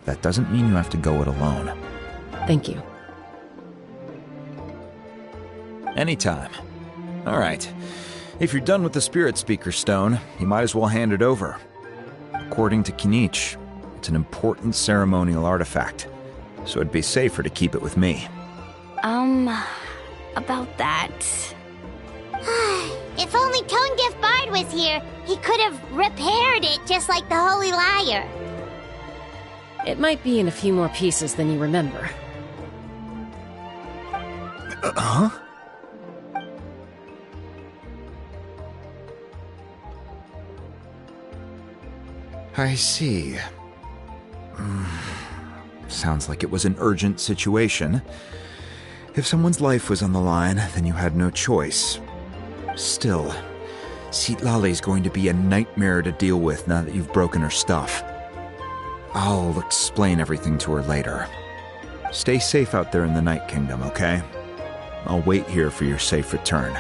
That doesn't mean you have to go it alone. Thank you. Anytime. All right. If you're done with the Spirit Speaker Stone, you might as well hand it over. According to Kinich, it's an important ceremonial artifact, so it'd be safer to keep it with me. About that. If only Tonegif Bard was here, he could have repaired it just like the Holy Liar. It might be in a few more pieces than you remember. Huh? I see. Sounds like it was an urgent situation. If someone's life was on the line, then you had no choice. Still, Citlali's going to be a nightmare to deal with now that you've broken her stuff. I'll explain everything to her later. Stay safe out there in the Night Kingdom, okay? I'll wait here for your safe return.